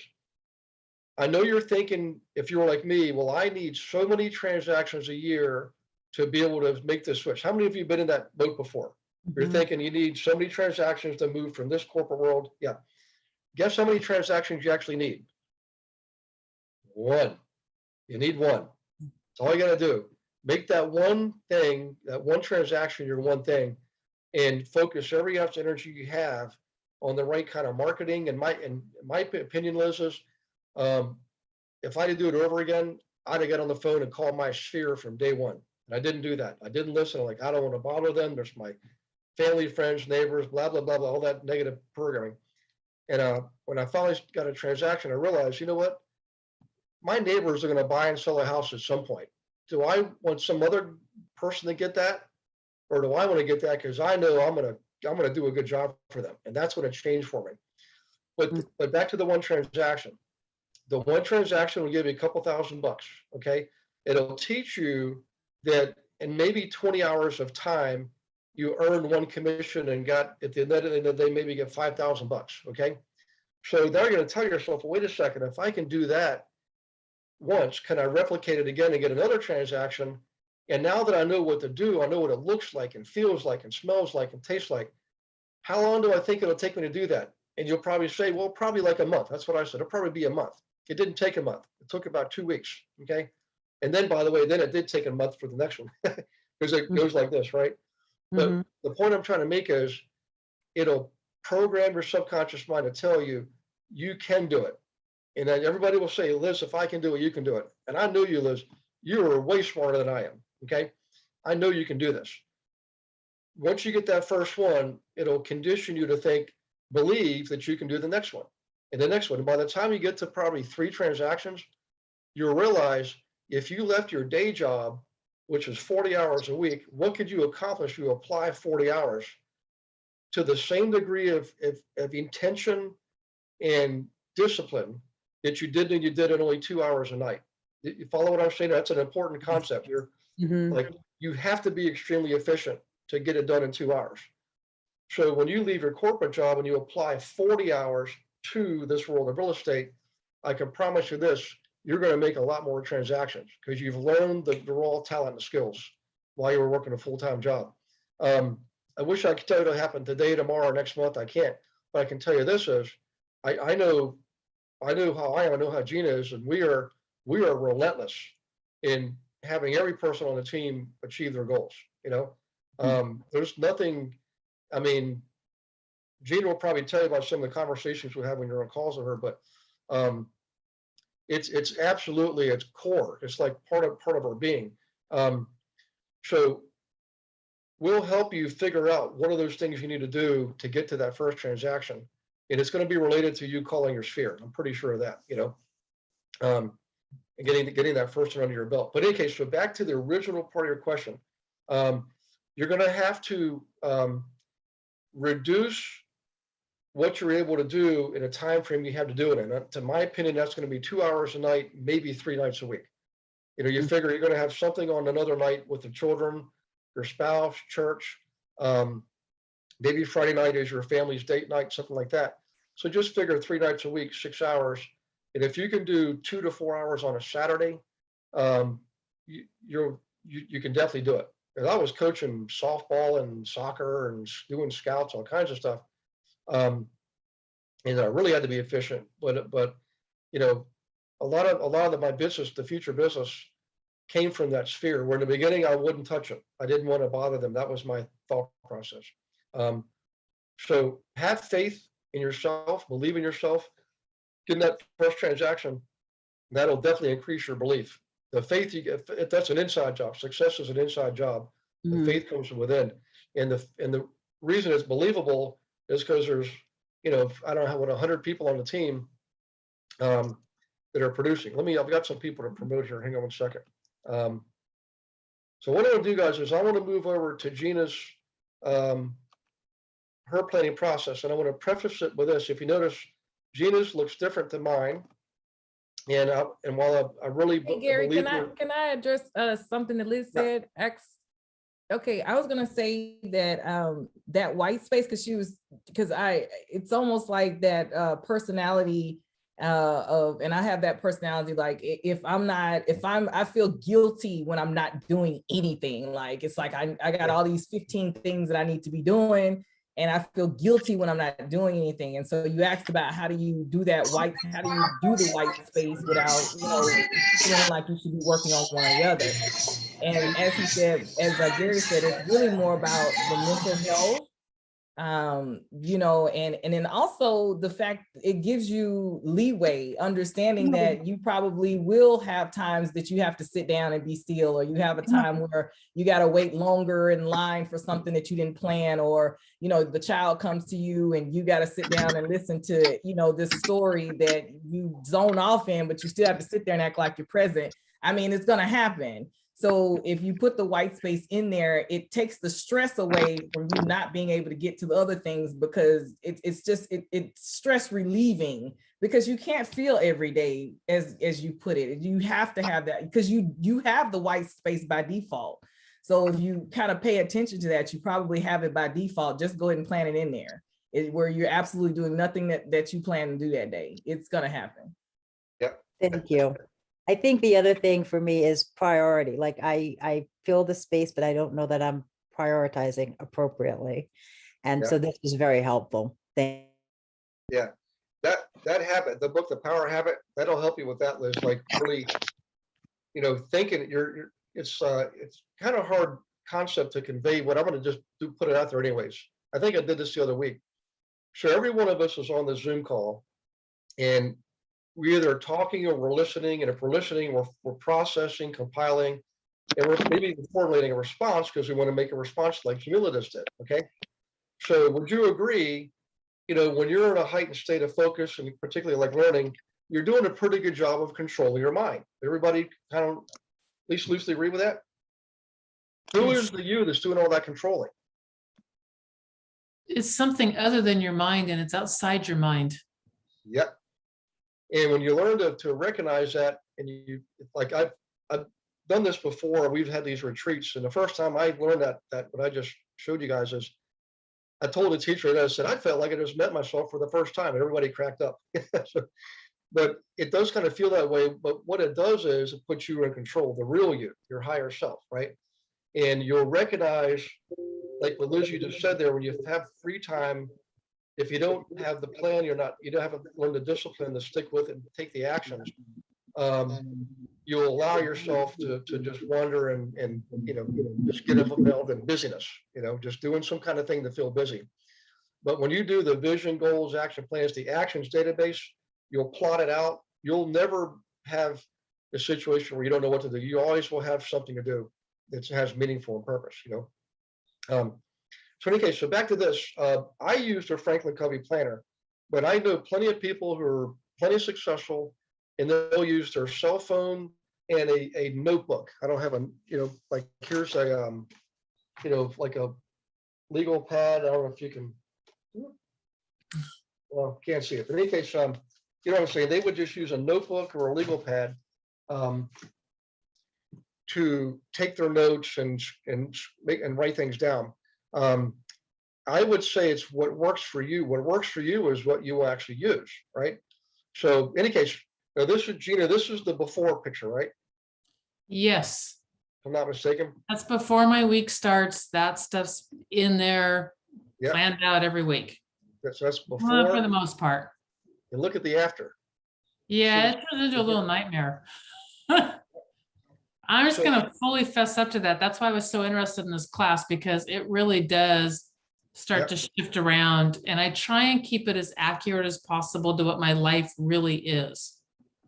I know you're thinking, if you're like me, well, I need so many transactions a year to be able to make this switch. How many of you have been in that boat before? You're thinking you need so many transactions to move from this corporate world. Yeah. Guess how many transactions you actually need? 1. You need 1. That's all you got to do. Make that one thing, that one transaction, your one thing, and focus every ounce of energy you have on the right kind of marketing. And my opinion, Liz, is if I had to do it over again, I'd have got on the phone and called my sphere from day one. And I didn't do that. I didn't listen. I'm like, I don't want to bother them. There's my family, friends, neighbors, blah, blah, blah, blah, all that negative programming. And when I finally got a transaction, I realized, you know what? My neighbors are going to buy and sell a house at some point. Do I want some other person to get that? Or do I want to get that because I know I'm going to do a good job for them? And that's when it changed for me. But back to the one transaction. The one transaction will give you a couple $1,000, okay? It'll teach you that in maybe 20 hours of time, you earned 1 commission and got at the end of the day, maybe get $5,000, okay? So now you're going to tell yourself, well, wait a second, if I can do that once, can I replicate it again and get another transaction? And now that I know what to do, I know what it looks like and feels like and smells like and tastes like. How long do I think it'll take me to do that? And you'll probably say, well, probably like a month. That's what I said. It'll probably be a month. It didn't take a month. It took about 2 weeks, okay? And then, by the way, then it did take a month for the next one because it goes like this, right? But the point I'm trying to make is it'll program your subconscious mind to tell you, you can do it. And then everybody will say, Liz, if I can do it, you can do it. And I know you, Liz, you are way smarter than I am, okay? I know you can do this. Once you get that first one, it'll condition you to believe that you can do the next one and the next one. And by the time you get to probably 3 transactions, you'll realize if you left your day job, which is 40 hours a week, what could you accomplish if you apply 40 hours to the same degree of intention and discipline that you did in only 2 hours a night? You follow what I'm saying? That's an important concept. You're like, you have to be extremely efficient to get it done in 2 hours. So when you leave your corporate job and you apply 40 hours to this world of real estate, I can promise you this, you're going to make a lot more transactions because you've learned the raw talent and skills while you were working a full-time job. I wish I could tell you it'll happen today, tomorrow, or next month. I can't, but I can tell you this is, I know I know how I am, I know how Gina is, and we are relentless in having every person on the team achieve their goals, you know? There's nothing, I mean, Gina will probably tell you about some of the conversations we have when you're on calls with her, but it's absolutely its core. It's like part of our being. So we'll help you figure out what are those things you need to do to get to that first transaction. And it's going to be related to you calling your sphere. I'm pretty sure of that, you know, and getting that first one under your belt. But in any case, so back to the original part of your question, you're going to have to reduce what you're able to do in a time frame you have to do it in. To my opinion, that's going to be 2 hours a night, maybe 3 nights a week. You know, you figure you're going to have something on another night with the children, your spouse, church. Maybe Friday night is your family's date night, something like that. So just figure 3 nights a week, 6 hours. And if you can do 2 to 4 hours on a Saturday, you can definitely do it. And I was coaching softball and soccer and doing scouts, all kinds of stuff. And I really had to be efficient, but you know, a lot of my business, the future business, came from that sphere. Where in the beginning I wouldn't touch them. I didn't want to bother them. That was my thought process. So have faith in yourself, believe in yourself. Getting that first transaction, that'll definitely increase your belief. The faith you get, that's an inside job. Success is an inside job. The faith comes from within, and the reason it's believable is because there's, you know, I don't know what 100 people on the team that are producing. I've got some people to promote here. Hang on one second. So what I want to do, guys, is I want to move over to Gina's her planning process, and I want to preface it with this. If you notice, Gina's looks different than mine, and while I really Hey, Gary, believe can I address something that Liz said? Okay, I was gonna say that that white space, because it's almost like that personality and I have that personality, like I feel guilty when I'm not doing anything. Like it's like I got all these 15 things that I need to be doing, and I feel guilty when I'm not doing anything. And so you asked about how do you do the white space without, you know, feeling like you should be working on one or the other. And as he said, as Gary said, it's really more about the mental health, you know, and then also the fact it gives you leeway, understanding that you probably will have times that you have to sit down and be still, or you have a time where you got to wait longer in line for something that you didn't plan, or, you know, the child comes to you and you got to sit down and listen to, you know, this story that you zone off in, but you still have to sit there and act like you're present. I mean, it's going to happen. So if you put the white space in there, it takes the stress away from you not being able to get to the other things, because it's stress relieving, because you can't feel every day as you put it. You have to have that because you have the white space by default. So if you kind of pay attention to that, you probably have it by default. Just go ahead and plan it in there where you're absolutely doing nothing that you plan to do that day. It's going to happen. Yep. Thank you. I think the other thing for me is priority. Like I fill the space, but I don't know that I'm prioritizing appropriately. And so this is very helpful. Thank Yeah, that habit, the book, The Power Habit, that'll help you with that, Liz. Like really, you know, thinking it's kind of hard concept to convey, what I'm going to just put it out there anyways. I think I did this the other week. So every one of us is on the Zoom call, and we're either talking or we're listening. And if we're listening, we're processing, compiling, and we're maybe even formulating a response because we want to make a response like Jamila just did. Okay. So would you agree, you know, when you're in a heightened state of focus, and particularly like learning, you're doing a pretty good job of controlling your mind? Everybody kind of at least loosely agree with that? Who is the you that's doing all that controlling? It's something other than your mind, and it's outside your mind. Yep. And when you learn to recognize that, and you like, I've done this before. We've had these retreats, and the first time I learned that what I just showed you guys is, I told the teacher that I said I felt like I just met myself for the first time, and everybody cracked up. So, but it does kind of feel that way. But what it does is it puts you in control, the real you, your higher self, right? And you'll recognize, like what Liz you just said there, when you have free time if you don't have the plan, you don't have to learn the discipline to stick with it and take the actions. You'll allow yourself to just wander and just get involved in busyness, just doing some kind of thing to feel busy. But when you do the vision, goals, action plans, the actions database, you'll plot it out. You'll never have a situation where you don't know what to do. You always will have something to do that has meaningful and purpose, So in any case, so back to this, I used a Franklin Covey planner, but I know plenty of people who are plenty successful, and they'll use their cell phone and a notebook. I don't have like here's a, like a legal pad. I don't know if you can, well, can't see it. But in any case, you know what I'm saying? They would just use a notebook or a legal pad to take their notes and write things down. I would say it's what works for you. What works for you is what you will actually use, right? So in any case, now this is Gina, this is the before picture, right? Yes, If I'm not mistaken. that's before my week starts. That stuff's in there, Yep. planned out every week. That's For before. the most part. And look at the after. Yeah, So- it turns into a little nightmare. I'm just So- gonna fully fess up to that. That's why I was so interested in this class, because it really does start to shift around, and I try and keep it as accurate as possible to what my life really is.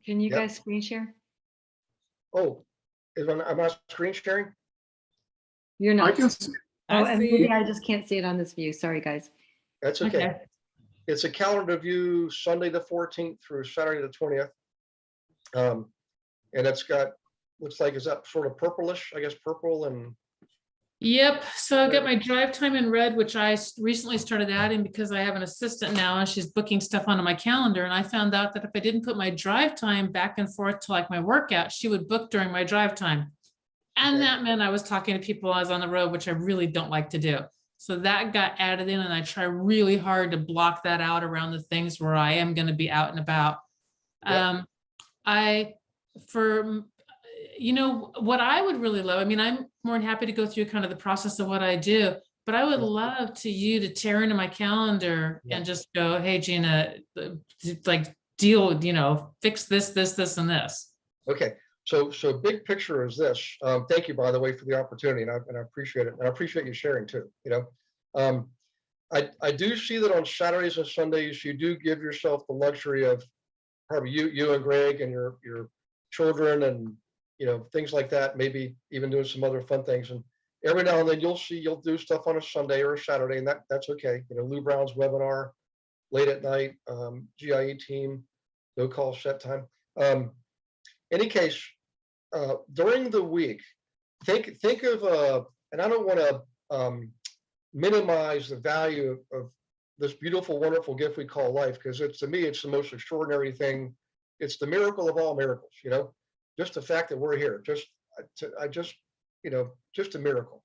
Can you Yep. guys screen share? Oh, am I screen sharing? You're I not. can see. Oh, I and see maybe it. I just can't see it on this view. Sorry, guys. That's okay. It's a calendar view, Sunday the 14th through Saturday the 20th. And it's got, looks like, is that sort of purplish, I guess, purple and, Yep, so I've got my drive time in red, which I recently started adding because I have an assistant now and she's booking stuff onto my calendar. And I found out that if I didn't put my drive time back and forth to like my workout, she would book during my drive time. And Okay. that meant I was talking to people while I was on the road, which I really don't like to do. So that got added in, and I try really hard to block that out around the things where I am going to be out and about. Yeah. What I would really love, I mean, I'm more than happy to go through kind of the process of what I do, but I would Yeah. love to tear into my calendar Yeah. and just go, hey, Gina, like deal, fix this, and this. okay. So big picture is this. Thank you, by the way, for the opportunity, and I appreciate it. And I appreciate you sharing too, I do see that on Saturdays and Sundays, you do give yourself the luxury of probably you and Greg and your children and, things like that, maybe even doing some other fun things. And every now and then you'll do stuff on a Sunday or a Saturday, and that's okay. Lou Brown's webinar late at night, GIA Team, no call set time. Any case, during the week, think of, and I don't want to minimize the value of this beautiful, wonderful gift we call life, because to me, it's the most extraordinary thing. It's the miracle of all miracles, just the fact that we're here, just a miracle,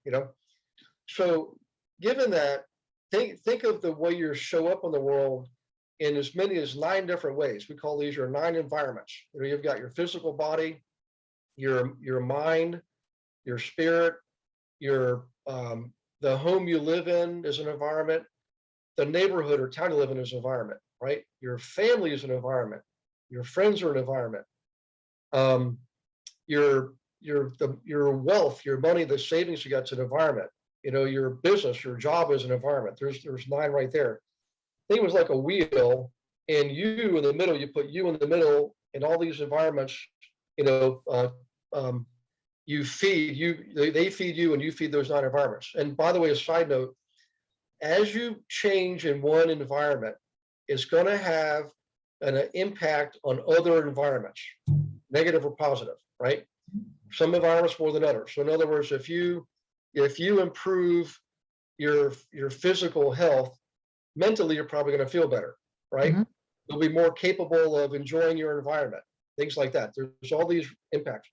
So given that, think of the way you show up in the world in as many as 9 different ways. We call these your 9 environments. You've got your physical body, your mind, your spirit, your the home you live in is an environment, the neighborhood or town you live in is an environment, right? Your family is an environment, your friends are an environment. Your wealth, your money, the savings you got is an environment. Your business, your job is an environment. There's 9 right there. I think it was like a wheel, and you in the middle. You put you in the middle, in all these environments. You feed you. They feed you, and you feed those 9 environments. And by the way, a side note: as you change in one environment, it's going to have an impact on other environments, negative or positive, right? Some environments more than others. So in other words, if you improve your physical health, mentally, you're probably going to feel better, right? Mhm. You'll be more capable of enjoying your environment, things like that. There's all these impacts.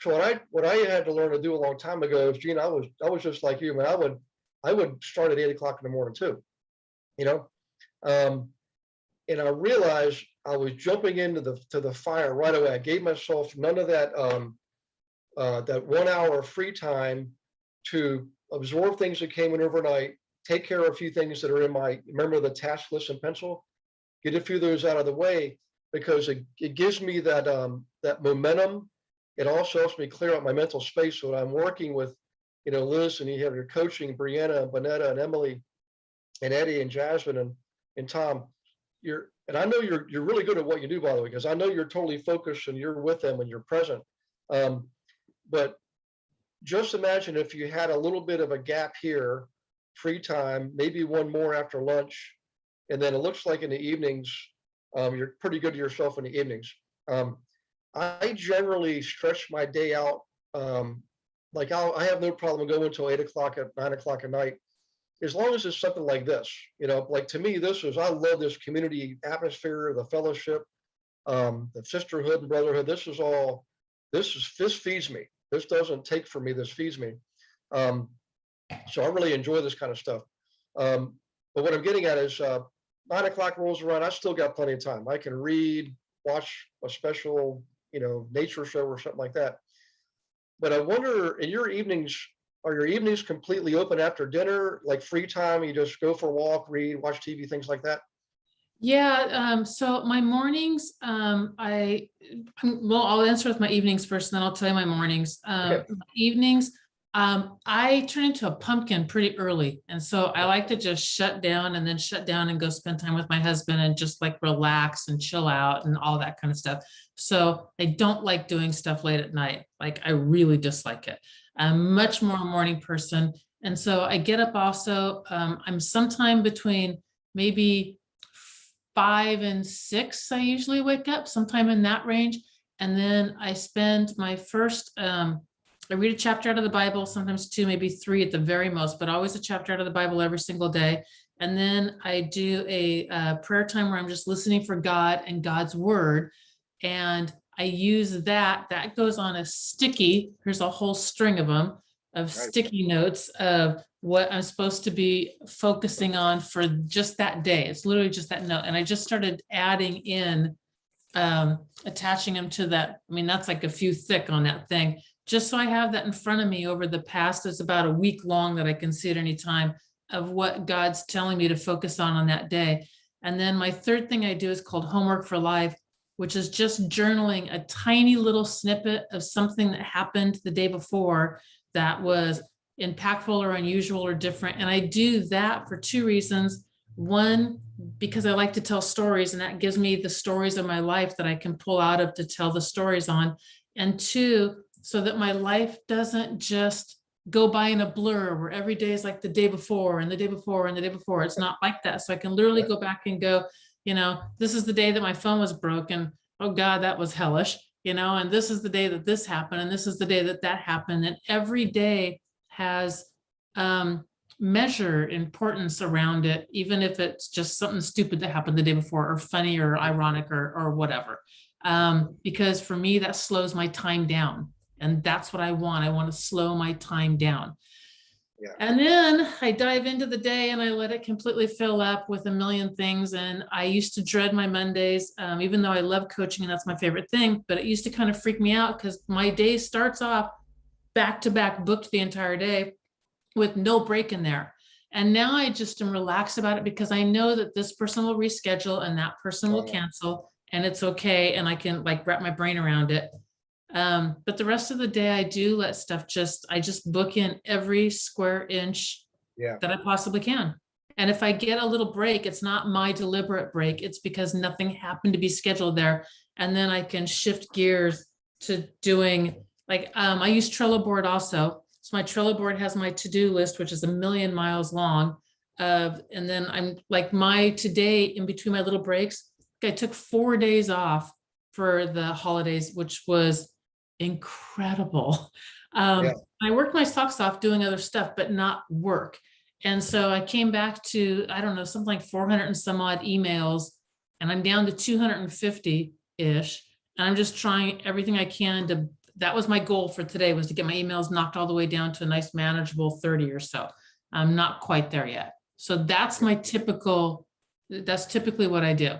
So what I had to learn to do a long time ago is, Gene, I was just like you, man. I would start at 8 o'clock in the morning too, and I realized I was jumping into the fire right away. I gave myself none of that that 1 hour free time to absorb things that came in overnight, take care of a few things that are in my, remember the task list and pencil, get a few of those out of the way, because it gives me that, that momentum. It also helps me clear out my mental space. So when I'm working with, Liz, and you have your coaching, Brianna and Bonetta and Emily and Eddie and Jasmine and Tom, and I know you're really good at what you do, by the way, because I know you're totally focused and you're with them and you're present. But just imagine if you had a little bit of a gap here, free time, maybe one more after lunch, and then it looks like in the evenings, you're pretty good to yourself in the evenings. I generally stretch my day out. Like I have no problem going until 8 o'clock at 9 o'clock at night, as long as it's something like this. Like to me, I love this community atmosphere, the fellowship, the sisterhood and brotherhood. This feeds me. This doesn't take from me, this feeds me. So I really enjoy this kind of stuff. But what I'm getting at is 9 o'clock rolls around, I still got plenty of time. I can read, watch a special, nature show or something like that. But I wonder, in your evenings, are your evenings completely open after dinner, like free time? You just go for a walk, read, watch TV, things like that? Yeah, so my mornings, well, I'll answer with my evenings first, and then I'll tell you my mornings. Okay. Evenings, I turn into a pumpkin pretty early. And so I like to just shut down and go spend time with my husband and just like relax and chill out and all that kind of stuff. So I don't like doing stuff late at night. Like I really dislike it. I'm much more a morning person. And so I get up also, I'm sometime between maybe 5 and 6, I usually wake up sometime in that range. And then I spend my first, I read a chapter out of the Bible, sometimes 2, maybe 3 at the very most, but always a chapter out of the Bible every single day. And then I do a prayer time where I'm just listening for God and God's word. And I use that goes on a sticky, here's a whole string of them, of sticky notes of what I'm supposed to be focusing on for just that day. It's literally just that note. And I just started adding in, attaching them to that. I mean, that's like a few thick on that thing, just so I have that in front of me over the past. It's about a week long that I can see at any time of what God's telling me to focus on that day. And then my third thing I do is called Homework for Life, which is just journaling a tiny little snippet of something that happened the day before that was impactful or unusual or different. And I do that for 2 reasons. One, because I like to tell stories, and that gives me the stories of my life that I can pull out of to tell the stories on. And 2, so that my life doesn't just go by in a blur where every day is like the day before and the day before and the day before. It's not like that. So I can literally go back and go, this is the day that my phone was broken. Oh God, that was hellish, and this is the day that this happened. And this is the day that that happened. And every day has measure importance around it, even if it's just something stupid that happened the day before or funny or ironic or whatever. Because for me, that slows my time down. And that's what I want. I want to slow my time down. Yeah. And then I dive into the day and I let it completely fill up with a million things. And I used to dread my Mondays, even though I love coaching and that's my favorite thing, but it used to kind of freak me out because my day starts off back to back, booked the entire day with no break in there. And now I just am relaxed about it because I know that this person will reschedule and that person will cancel and it's okay. And I can like wrap my brain around it. But the rest of the day I do let stuff I just book in every square inch that I possibly can. And if I get a little break, it's not my deliberate break. It's because nothing happened to be scheduled there. And then I can shift gears to doing I use Trello board also. So my Trello board has my to-do list, which is 1,000,000 miles long. And then I'm like my today in between my little breaks, I took 4 days off for the holidays, which was incredible. I worked my socks off doing other stuff, but not work. And so I came back to, I don't know, something like 400 and some odd emails, and I'm down to 250-ish. And I'm just trying everything I can that was my goal for today, was to get my emails knocked all the way down to a nice manageable 30 or so. I'm not quite there yet. So that's typically what I do.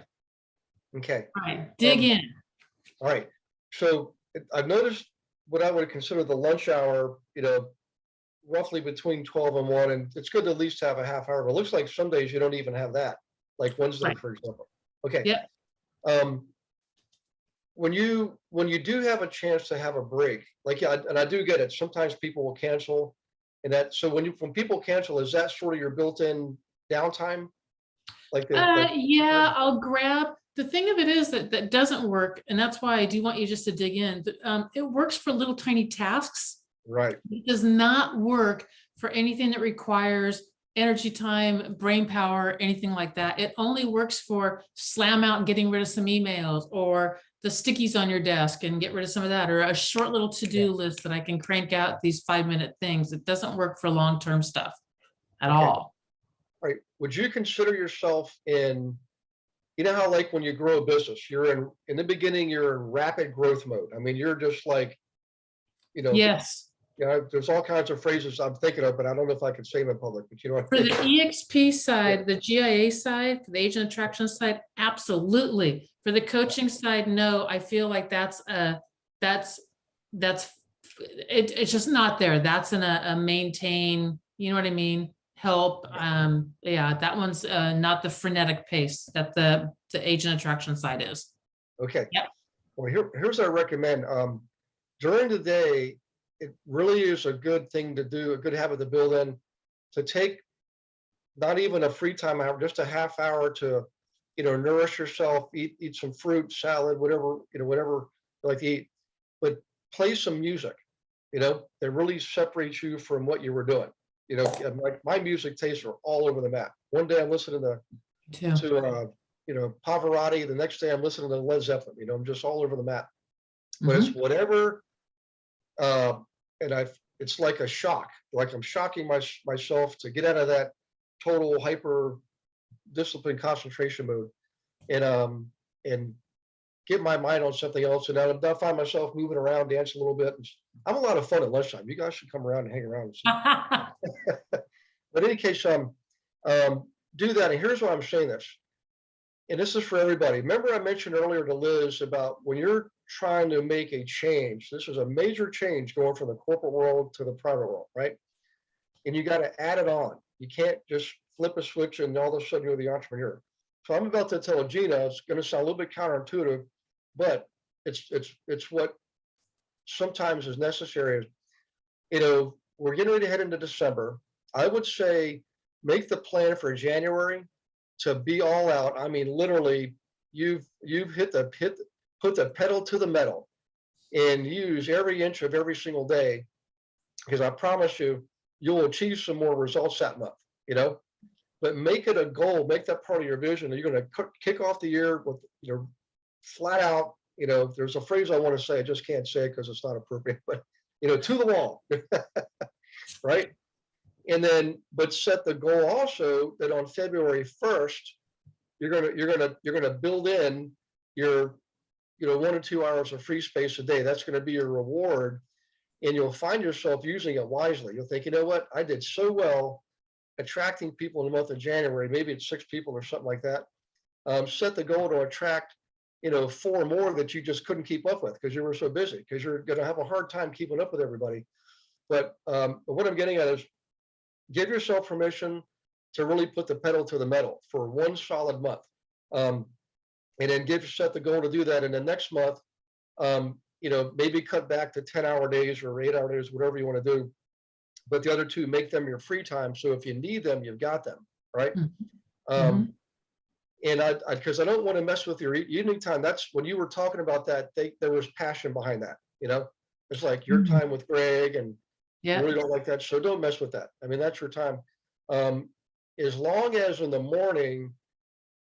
Okay. All right, dig in. All right. So I've noticed what I would consider the lunch hour, roughly between 12 and 1, and it's good to at least have a half hour, but it looks like some days you don't even have that, like Wednesday, Right. for example. Okay. Yeah. When you do have a chance to have a break, like, yeah, and I do get it, sometimes people will cancel, and that, so when people cancel, is that sort of your built-in downtime? Like Yeah, I'll grab, the thing of it is that doesn't work, and that's why I do want you just to dig in. It works for little tiny tasks. right, It does not work for anything that requires energy, time, brain power, anything like that. It only works for slam out and getting rid of some emails, or the stickies on your desk and get rid of some of that, or a short little to-do list that I can crank out these 5-minute things. It doesn't work for long-term stuff at Okay. all. right. Would you consider yourself in, you know how like when you grow a business, you're in the beginning, you're in rapid growth mode. I mean, you're just like, you know, Yes. there's all kinds of phrases I'm thinking of, but I don't know if I can say them in public, but you know what For I the mean? EXP side, the GIA side, the agent attraction side, absolutely. For the coaching side, no, I feel like that's it's just not there. That's in a maintain, you know what I mean? Help. Yeah, that one's not the frenetic pace that the agent attraction side is. Okay. Yep. Well, here's what I recommend. During the day, it really is a good thing to do, a good habit to build in, to take not even a free time hour, just a half hour to, nourish yourself, eat some fruit, salad, whatever, whatever you like to eat, but play some music, that really separates you from what you were doing. And like my music tastes are all over the map. One day I'm listening Too. to Pavarotti. The next day I'm listening to Led Zeppelin. I'm just all over the map. But it's whatever, and it's like a shock, like I'm shocking myself to get out of that total hyper discipline concentration mode, and get my mind on something else. And I'll find myself moving around, dancing a little bit. I'm a lot of fun at lunchtime. You guys should come around and hang around and see. But in any case, do that. And here's why I'm saying this. And this is for everybody. Remember I mentioned earlier to Liz about when you're trying to make a change, this is a major change going from the corporate world to the private world, right? And you got to add it on. You can't just flip a switch and all of a sudden you're the entrepreneur. So I'm about to tell Gina, it's going to sound a little bit counterintuitive, but it's what sometimes is necessary. We're getting ready to head into December. I would say make the plan for January to be all out. I mean, literally, you've put the pedal to the metal and use every inch of every single day, because I promise you, you'll achieve some more results that month, but make it a goal, make that part of your vision. You're going to kick off the year with, flat out, there's a phrase I want to say, I just can't say it because it's not appropriate, but, to the wall, right? And then, but set the goal also that on February 1st, you're gonna build in your, 1 or 2 hours of free space a day. That's going to be your reward, and you'll find yourself using it wisely. You'll think, you know what, I did so well attracting people in the month of January. Maybe it's 6 people or something like that. Set the goal to attract, 4 more that you just couldn't keep up with because you were so busy, because you're going to have a hard time keeping up with everybody. But what I'm getting at is, give yourself permission to really put the pedal to the metal for 1 solid month. And then set the goal to do that. And the next month, maybe cut back to 10-hour days or 8-hour days, whatever you want to do. But the other 2, make them your free time. So if you need them, you've got them, right? And because I don't want to mess with your evening time. That's when you were talking about that, there was passion behind that, it's like your time with Greg, and Yeah. you really don't like that. So don't mess with that. I mean, that's your time. As long as in the morning,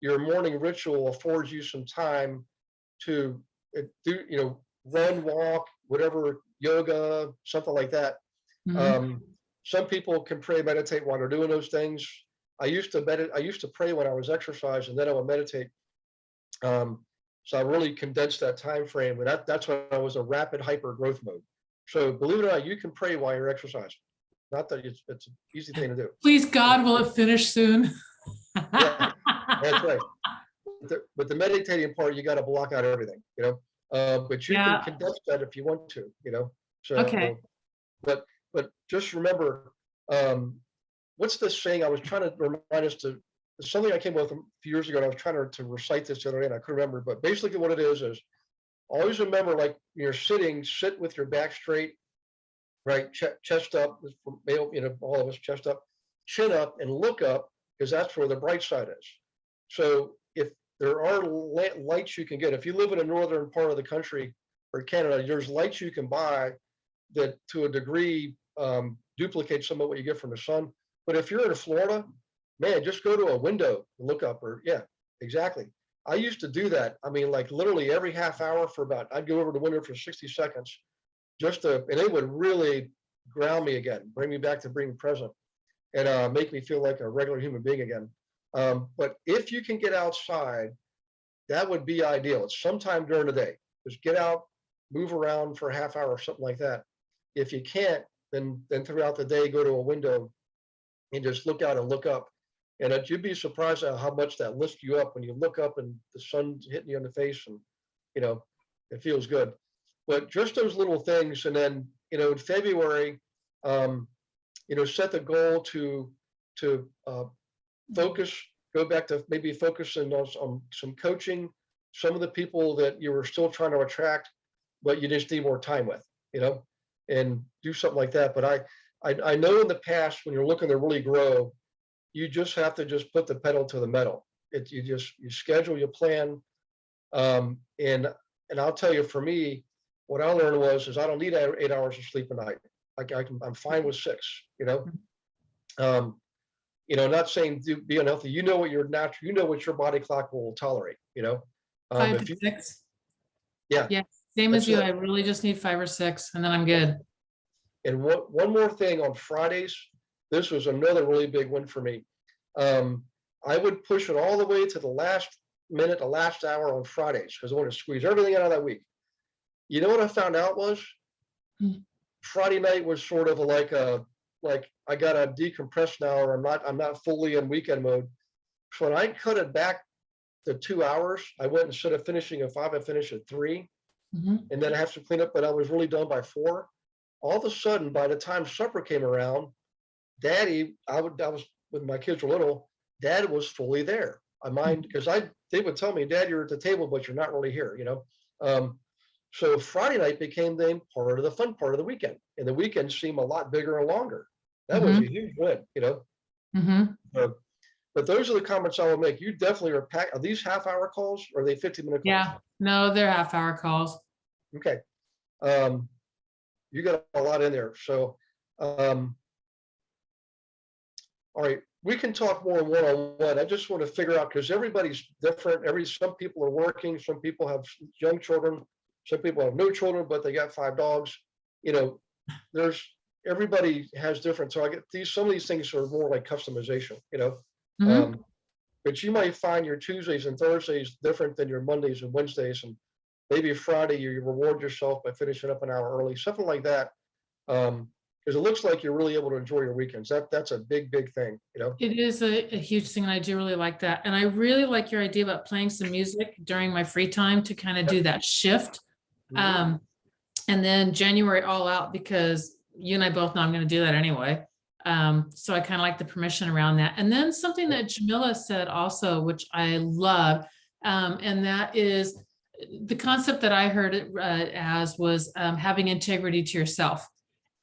your morning ritual affords you some time to do, run, walk, whatever, yoga, something like that. Some people can pray, meditate while they're doing those things. I used to pray when I was exercising, and then I would meditate. So I really condensed that time frame, and that's when I was a rapid hyper growth mode. So believe it or not, you can pray while you're exercising. Not that it's an easy thing to do. Please God, will it finish soon? Yeah, that's right. But the meditating part, you got to block out everything, but you can condense that if you want to, So, Okay. but but just remember, what's the saying? I was trying to remind us to, it's something I came up with a few years ago, and I was trying to recite this the other day, and I couldn't remember, but basically what it is always remember, like when you're sitting, sit with your back straight, right? Chest up, male, all of us, chest up, chin up, and look up, because that's where the bright side is. So if there are lights you can get, if you live in a northern part of the country or Canada, there's lights you can buy that to a degree duplicate some of what you get from the sun. But if you're in Florida, man, just go to a window and look up, or yeah, exactly. I used to do that. I mean, like literally every half hour for I'd go over the window for 60 seconds and it would really ground me again, bring me back to being present, and make me feel like a regular human being again. But if you can get outside, that would be ideal. It's sometime during the day. Just get out, move around for a half hour or something like that. If you can't, then throughout the day, go to a window and just look out and look up. And you'd be surprised at how much that lifts you up when you look up and the sun's hitting you in the face, and it feels good. But just those little things, and then in February, set the goal to focus. Go back to maybe focusing on some coaching, some of the people that you were still trying to attract, but you just need more time with, and do something like that. But I know in the past, when you're looking to really grow, you just have to just put the pedal to the metal. You schedule, you plan, and I'll tell you, for me, what I learned is I don't need 8 hours of sleep a night. I'm fine with 6. Not saying be unhealthy. You know what your what your body clock will tolerate. 5 to 6. Yeah. Yeah. Same as That's you. it. I really just need 5 or 6, and then I'm good. And one more thing on Fridays, this was another really big win for me. I would push it all the way to the last minute, the last hour on Fridays, because I want to squeeze everything out of that week. You know what I found out was Friday night was sort of like I got to decompress now, or I'm not fully in weekend mode. So when I cut it back to 2 hours, I went, instead of finishing at 5, I finished at 3, and then I have to clean up, but I was really done by 4. All of a sudden, by the time supper came around, Daddy, I was when my kids were little, Dad was fully there. I mind, because they would tell me, Dad, you're at the table, but you're not really here, So Friday night became the part of the fun part of the weekend, and the weekends seem a lot bigger and longer. That was a huge win, But those are the comments I would make. You definitely are packed. Are these half-hour calls, or are they 15-minute calls? Yeah. No, they're half-hour calls. Okay. You got a lot in there. So, all right, we can talk more one-on-one. I just want to figure out, because everybody's different. Some people are working, some people have young children, some people have no children, but they got 5 dogs. Everybody has different. So I get some of these things are more like customization, but you might find your Tuesdays and Thursdays different than your Mondays and Wednesdays, and maybe Friday you reward yourself by finishing up an hour early, something like that. Because it looks like you're really able to enjoy your weekends. That's a big thing, It is a huge thing, and I do really like that. And I really like your idea about playing some music during my free time to kind of do that shift. And then January all out, because you and I both know I'm going to do that anyway. So I kind of like the permission around that. And then something that Jamila said also, which I love, and that is the concept that I heard it as was having integrity to yourself.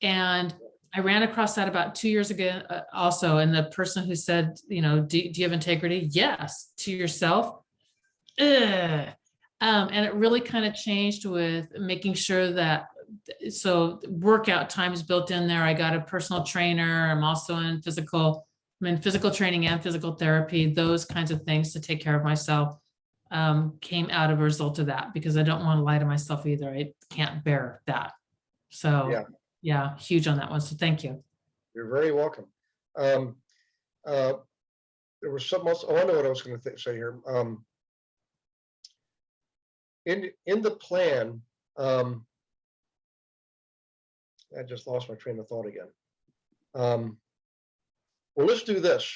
And I ran across that about 2 years ago also. And the person who said, do you have integrity? Yes. To yourself. And it really kind of changed with making sure that, so workout time is built in there. I got a personal trainer. I'm also in physical training and physical therapy, those kinds of things to take care of myself came out of a result of that, because I don't want to lie to myself either. I can't bear that. So yeah, huge on that one. So thank you. You're very welcome. There was something else. Oh, I know what I was going to say here. In the plan, I just lost my train of thought again. Well, let's do this.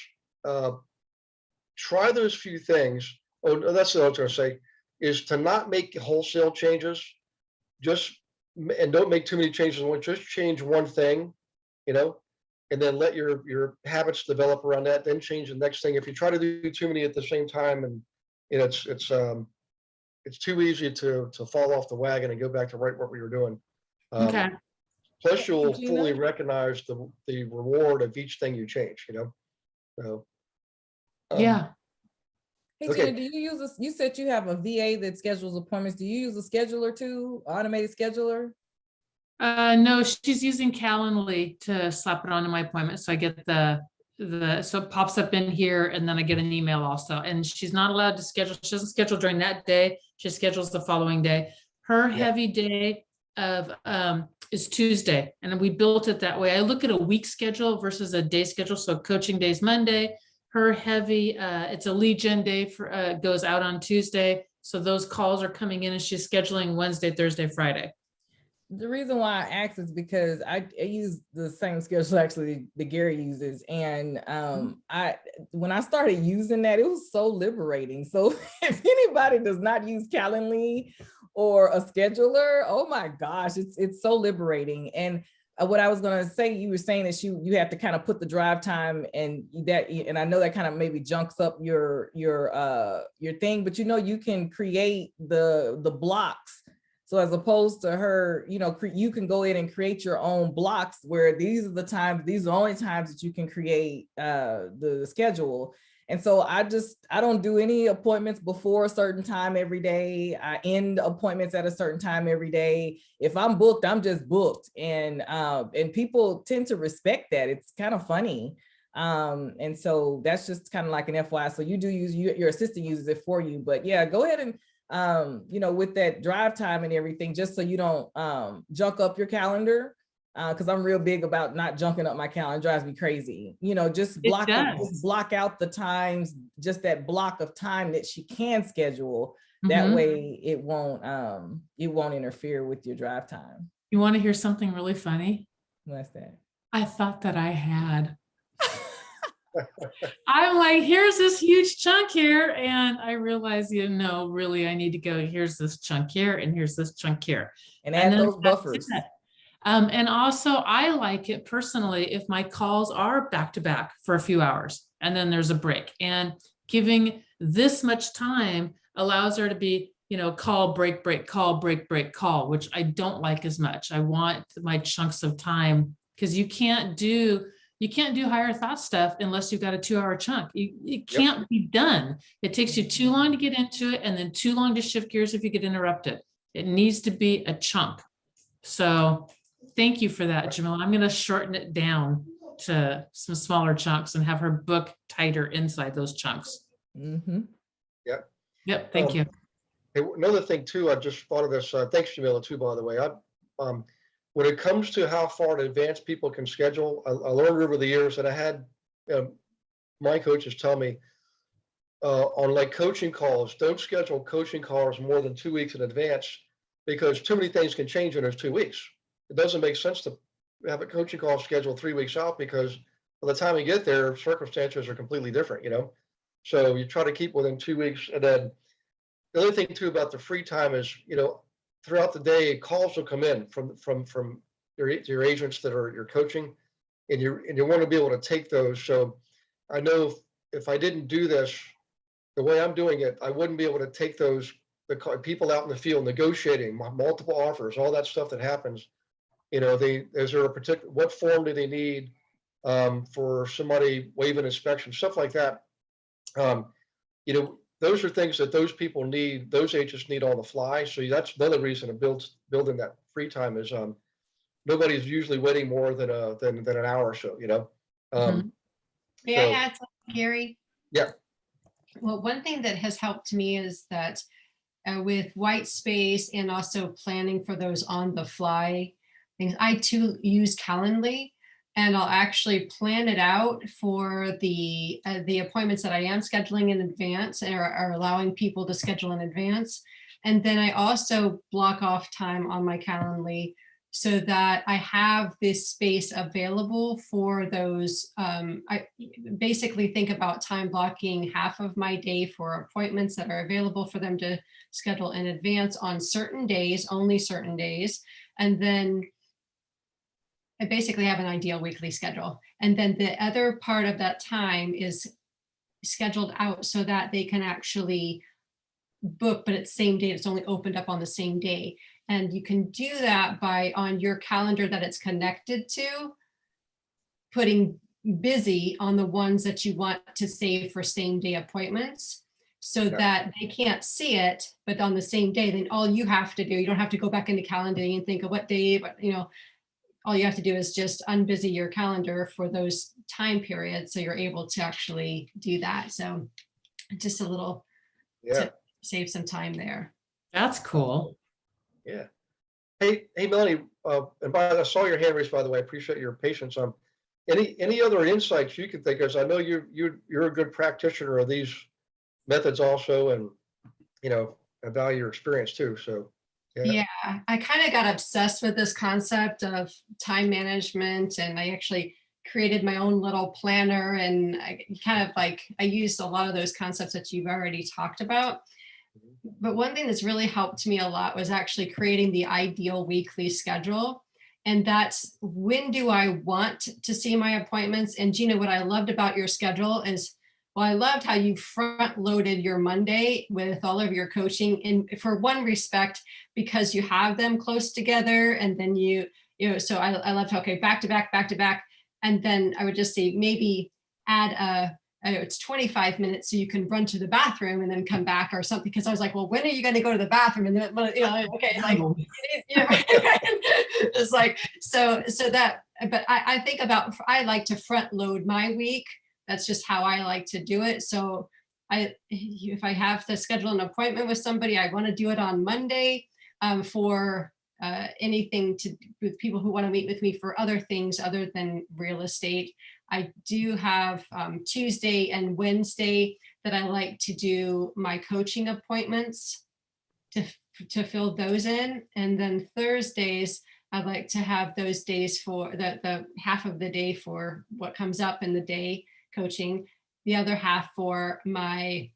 Try those few things. Oh, no, that's what I was going to say, is to not make wholesale changes. And don't make too many changes. Just change one thing you know, and then let your habits develop around that, then change the next thing. If you try to do too many at the same time, and you know, it's too easy to fall off the wagon and go back to right what we were doing. Okay. Plus, you'll Gina? fully recognize the reward of each thing you change, you know? So, Yeah. Hey, Okay. Gina, do you use this? You said you have a VA that schedules appointments. Do you use a scheduler too? Automated scheduler? No, she's using Calendly to slap it onto my appointment. So I get so it pops up in here and then I get an email also. And she's not allowed to schedule. She doesn't schedule during that day. She schedules the following day. Her heavy day of is Tuesday. And we built it that way. I look at a week schedule versus a day schedule. So coaching days Monday. Her heavy, it's a lead gen day for goes out on Tuesday. So those calls are coming in and she's scheduling Wednesday, Thursday, Friday. The reason why I asked is because I use the same schedule actually that Gary uses. And when I started using that, it was so liberating. So if anybody does not use Calendly or a scheduler, oh my gosh, it's so liberating. And what I was going to say, you were saying that you have to kind of put the drive time and I know that kind of maybe junks up your thing, but you know, you can create the blocks. So as opposed to her, you know, you can go in and create your own blocks where these are the only times that you can create the schedule. And so I don't do any appointments before a certain time every day. I end appointments at a certain time every day. If I'm booked, I'm just booked. And people tend to respect that. It's kind of funny. And so that's just kind of like an FYI. So you do use, your assistant uses it for you, but yeah, go ahead and you know, with that drive time and everything, just so you don't junk up your calendar, because I'm real big about not junking up my calendar. It drives me crazy. You know, just block out the times, just that block of time that she can schedule. That way it won't interfere with your drive time. You want to hear something really funny? What's that? I thought that I had. I'm like, here's this huge chunk here. And I realized, you know, really, I need to go, here's this chunk here and here's this chunk here. And add those buffers. And also, I like it personally if my calls are back to back for a few hours and then there's a break. And giving this much time allows her to be, you know, call, break, break, call, break, break, call, which I don't like as much. I want my chunks of time because you can't do higher thought stuff unless you've got a 2-hour chunk. It can't be done. It takes you too long to get into it and then too long to shift gears if you get interrupted. It needs to be a chunk. So thank you for that, Jamila. I'm going to shorten it down to some smaller chunks and have her book tighter inside those chunks. Yep. Thank you. Hey, another thing too, I just thought of this. Thanks, Jamila, too, by the way. When it comes to how far in advance people can schedule, I learned over the years that I had my coaches tell me on like coaching calls, don't schedule coaching calls more than 2 weeks in advance because too many things can change in those 2 weeks. It doesn't make sense to have a coaching call scheduled 3 weeks out because by the time you get there, circumstances are completely different, you know? So you try to keep within 2 weeks. And then the other thing too about the free time is, you know, throughout the day, calls will come in from your agents that are your coaching, and you want to be able to take those. So I know if I didn't do this the way I'm doing it, I wouldn't be able to take the people out in the field negotiating multiple offers, all that stuff that happens. You know, is there a particular, what form do they need for somebody waiving inspection, stuff like that. You know, those are things that those people need, those agents need on the fly. So that's another reason of building that free time is nobody's usually waiting more than an hour or so, you know. May I add something, Gary? Yeah. Well, one thing that has helped me is that with white space and also planning for those on the fly things, I too use Calendly. And I'll actually plan it out for the appointments that I am scheduling in advance or are allowing people to schedule in advance. And then I also block off time on my Calendly so that I have this space available for those. I basically think about time blocking half of my day for appointments that are available for them to schedule in advance on certain days, only certain days. And then I basically have an ideal weekly schedule. And then the other part of that time is scheduled out so that they can actually book, but it's same day, it's only opened up on the same day. And you can do that by on your calendar that it's connected to, putting busy on the ones that you want to save for same day appointments so that they can't see it, but on the same day, then all you have to do, you don't have to go back into calendar and think of what day, but all you have to do is just unbusy your calendar for those time periods. So you're able to actually do that. So just a little Yeah, to save some time there. That's cool. yeah. Hey, Melanie, and I saw your hand raised, by the way. I appreciate your patience. Any other insights you can think of? I know you're a good practitioner of these methods also, and I value your experience too. So Yeah, I kind of got obsessed with this concept of time management, and I actually created my own little planner, and I used a lot of those concepts that you've already talked about. But one thing that's really helped me a lot was actually creating the ideal weekly schedule. And that's when do I want to see my appointments? And Gina, what I loved about your schedule is, well, I loved how you front loaded your Monday with all of your coaching in for one respect, because you have them close together. And then so I loved how, okay, back to back, back to back. And then I would just say maybe add it's 25 minutes so you can run to the bathroom and then come back or something. Because I was like, well, when are you going to go to the bathroom? And then, okay, like, it's like, so that, but I think about, I like to front load my week. That's just how I like to do it. So if I have to schedule an appointment with somebody, I want to do it on Monday for anything with people who want to meet with me for other things other than real estate. I do have Tuesday and Wednesday that I like to do my coaching appointments to fill those in. And then Thursdays, I'd like to have those days for the half of the day for what comes up in the day coaching, the other half for my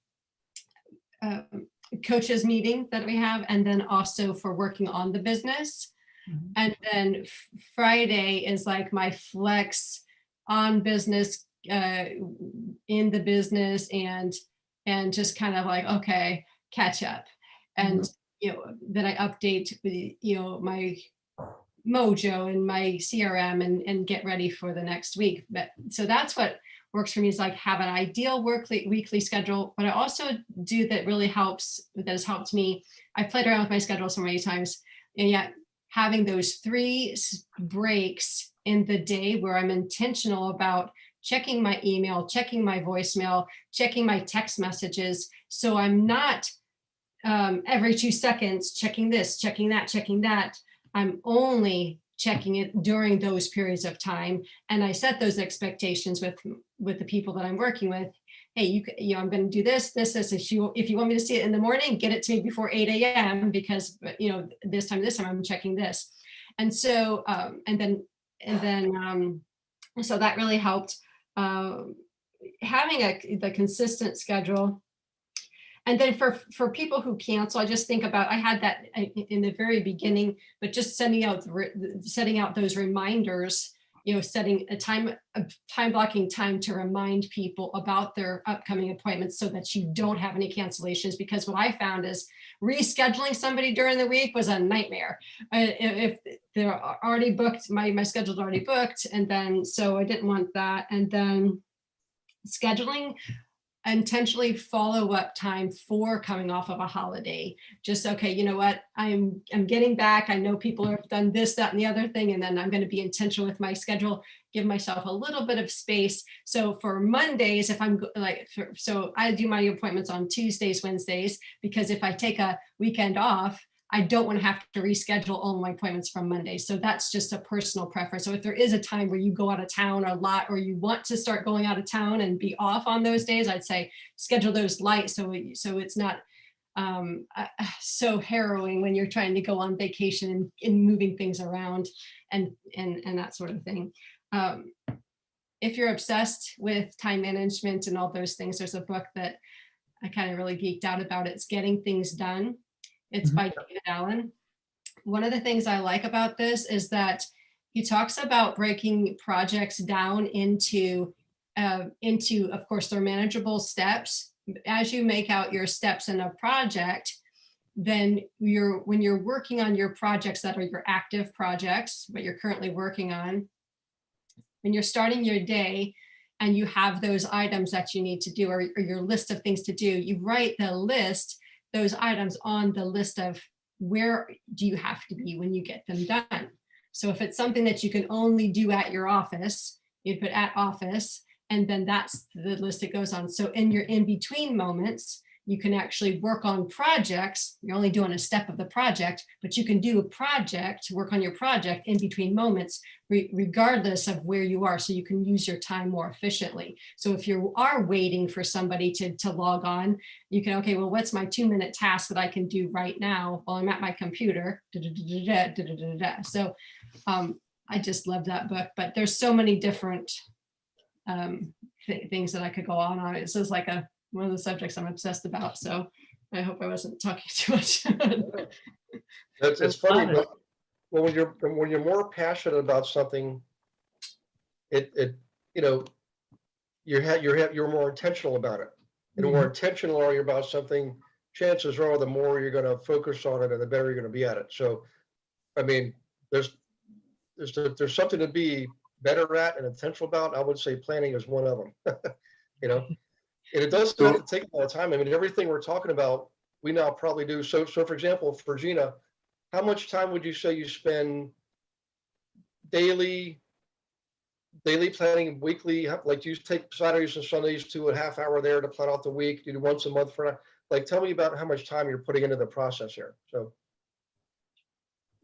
coaches meeting that we have, and then also for working on the business. Mhm. And then Friday is like my flex on business, in the business, and just kind of like, okay, catch up. And then I update my Mojo and my CRM and get ready for the next week. But so that's what works for me, is like have an ideal weekly schedule. But I also do that really helps, that has helped me. I've played around with my schedule so many times, and yet having those 3 breaks in the day where I'm intentional about checking my email, checking my voicemail, checking my text messages. So I'm not every 2 seconds checking this, checking that, checking that. I'm only checking it during those periods of time. And I set those expectations with the people that I'm working with. Hey, I'm going to do this. If you want me to see it in the morning, get it to me before 8 a.m. because this time I'm checking this. And so so that really helped, having the consistent schedule. And then for people who cancel, I just think about, I had that in the very beginning, but just setting out those reminders, setting a time blocking time to remind people about their upcoming appointments so that you don't have any cancellations. Because what I found is rescheduling somebody during the week was a nightmare. If they're already booked, my schedule's already booked. And then, so I didn't want that. And then scheduling intentionally follow-up time for coming off of a holiday. Just, okay, you know what, I'm getting back. I know people have done this, that, and the other thing, and then I'm going to be intentional with my schedule, give myself a little bit of space. So for Mondays, if I'm so I do my appointments on Tuesdays, Wednesdays, because if I take a weekend off, I don't want to have to reschedule all my appointments from Monday. So that's just a personal preference. So if there is a time where you go out of town a lot, or you want to start going out of town and be off on those days, I'd say schedule those light so it's not so harrowing when you're trying to go on vacation and moving things around and that sort of thing. If you're obsessed with time management and all those things, there's a book that I kind of really geeked out about. It's Getting Things Done. It's by David Allen. One of the things I like about this is that he talks about breaking projects down into, of course, their manageable steps. As you make out your steps in a project, then when you're working on your projects that are your active projects, what you're currently working on, when you're starting your day and you have those items that you need to do, or your list of things to do, you write those items on the list of where do you have to be when you get them done. So if it's something that you can only do at your office, you'd put at office, and then that's the list it goes on. So in your in-between moments, you can actually work on projects. You're only doing a step of the project, but you can do a project, work on your project in between moments, regardless of where you are. So you can use your time more efficiently. So if you are waiting for somebody to log on, you can, okay, well, what's my 2-minute task that I can do right now while I'm at my computer? So I just love that book, but there's so many different things that I could go on. It's just like one of the subjects I'm obsessed about. So I hope I wasn't talking too much. It's funny, but when you're more passionate about something, you're more intentional about it. And the more intentional are you about something, chances are the more you're going to focus on it and the better you're going to be at it. So, I mean, there's something to be better at and intentional about. I would say planning is one of them. And it doesn't have to take a lot of time. I mean, everything we're talking about, we now probably do. So for example, for Gina, how much time would you say you spend daily planning, weekly? Like, do you take Saturdays and Sundays to a half hour there to plan out the week? Do you do once a month for, like, tell me about how much time you're putting into the process here. So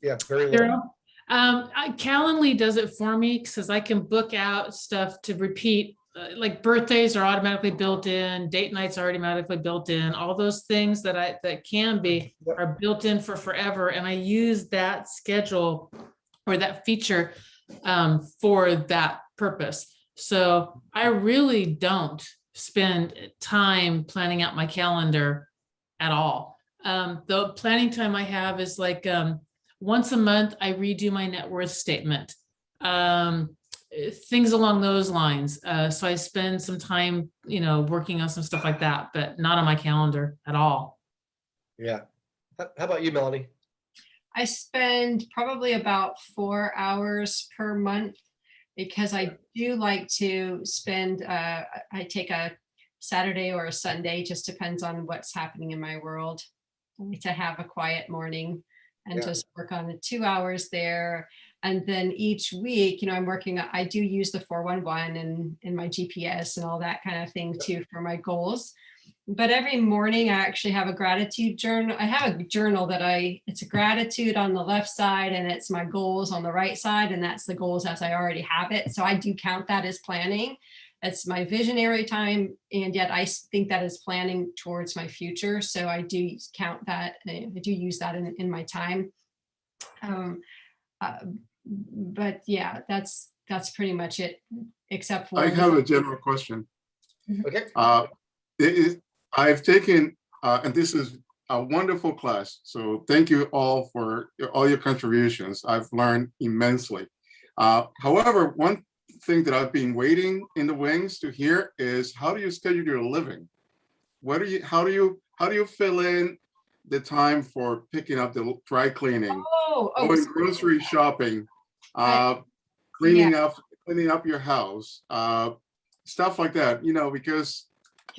yeah, very low. Calendly does it for me because I can book out stuff to repeat. Like birthdays are automatically built in, date nights are automatically built in, all those things that can be are built in for forever. And I use that schedule or that feature for that purpose. So I really don't spend time planning out my calendar at all. The planning time I have is like once a month, I redo my net worth statement. Things along those lines. So I spend some time, working on some stuff like that, but not on my calendar at all. Yeah. How about you, Melanie? I spend probably about 4 hours per month because I do like to spend, I take a Saturday or a Sunday, just depends on what's happening in my world, to have a quiet morning and just work on the 2 hours there. And then each week, I do use the 411 and in my GPS and all that kind of thing too for my goals. But every morning I actually have a gratitude journal. I have a journal that it's a gratitude on the left side and it's my goals on the right side. And that's the goals as I already have it. So I do count that as planning. It's my visionary time. And yet I think that is planning towards my future. So I do count that. I do use that in my time. But yeah, that's pretty much it, except for. I have a general question. Okay. I've taken, and this is a wonderful class. So thank you all for all your contributions. I've learned immensely. However, one thing that I've been waiting in the wings to hear is how do you schedule your living? How do you fill in the time for picking up the dry cleaning, going grocery shopping, cleaning up your house, stuff like that, because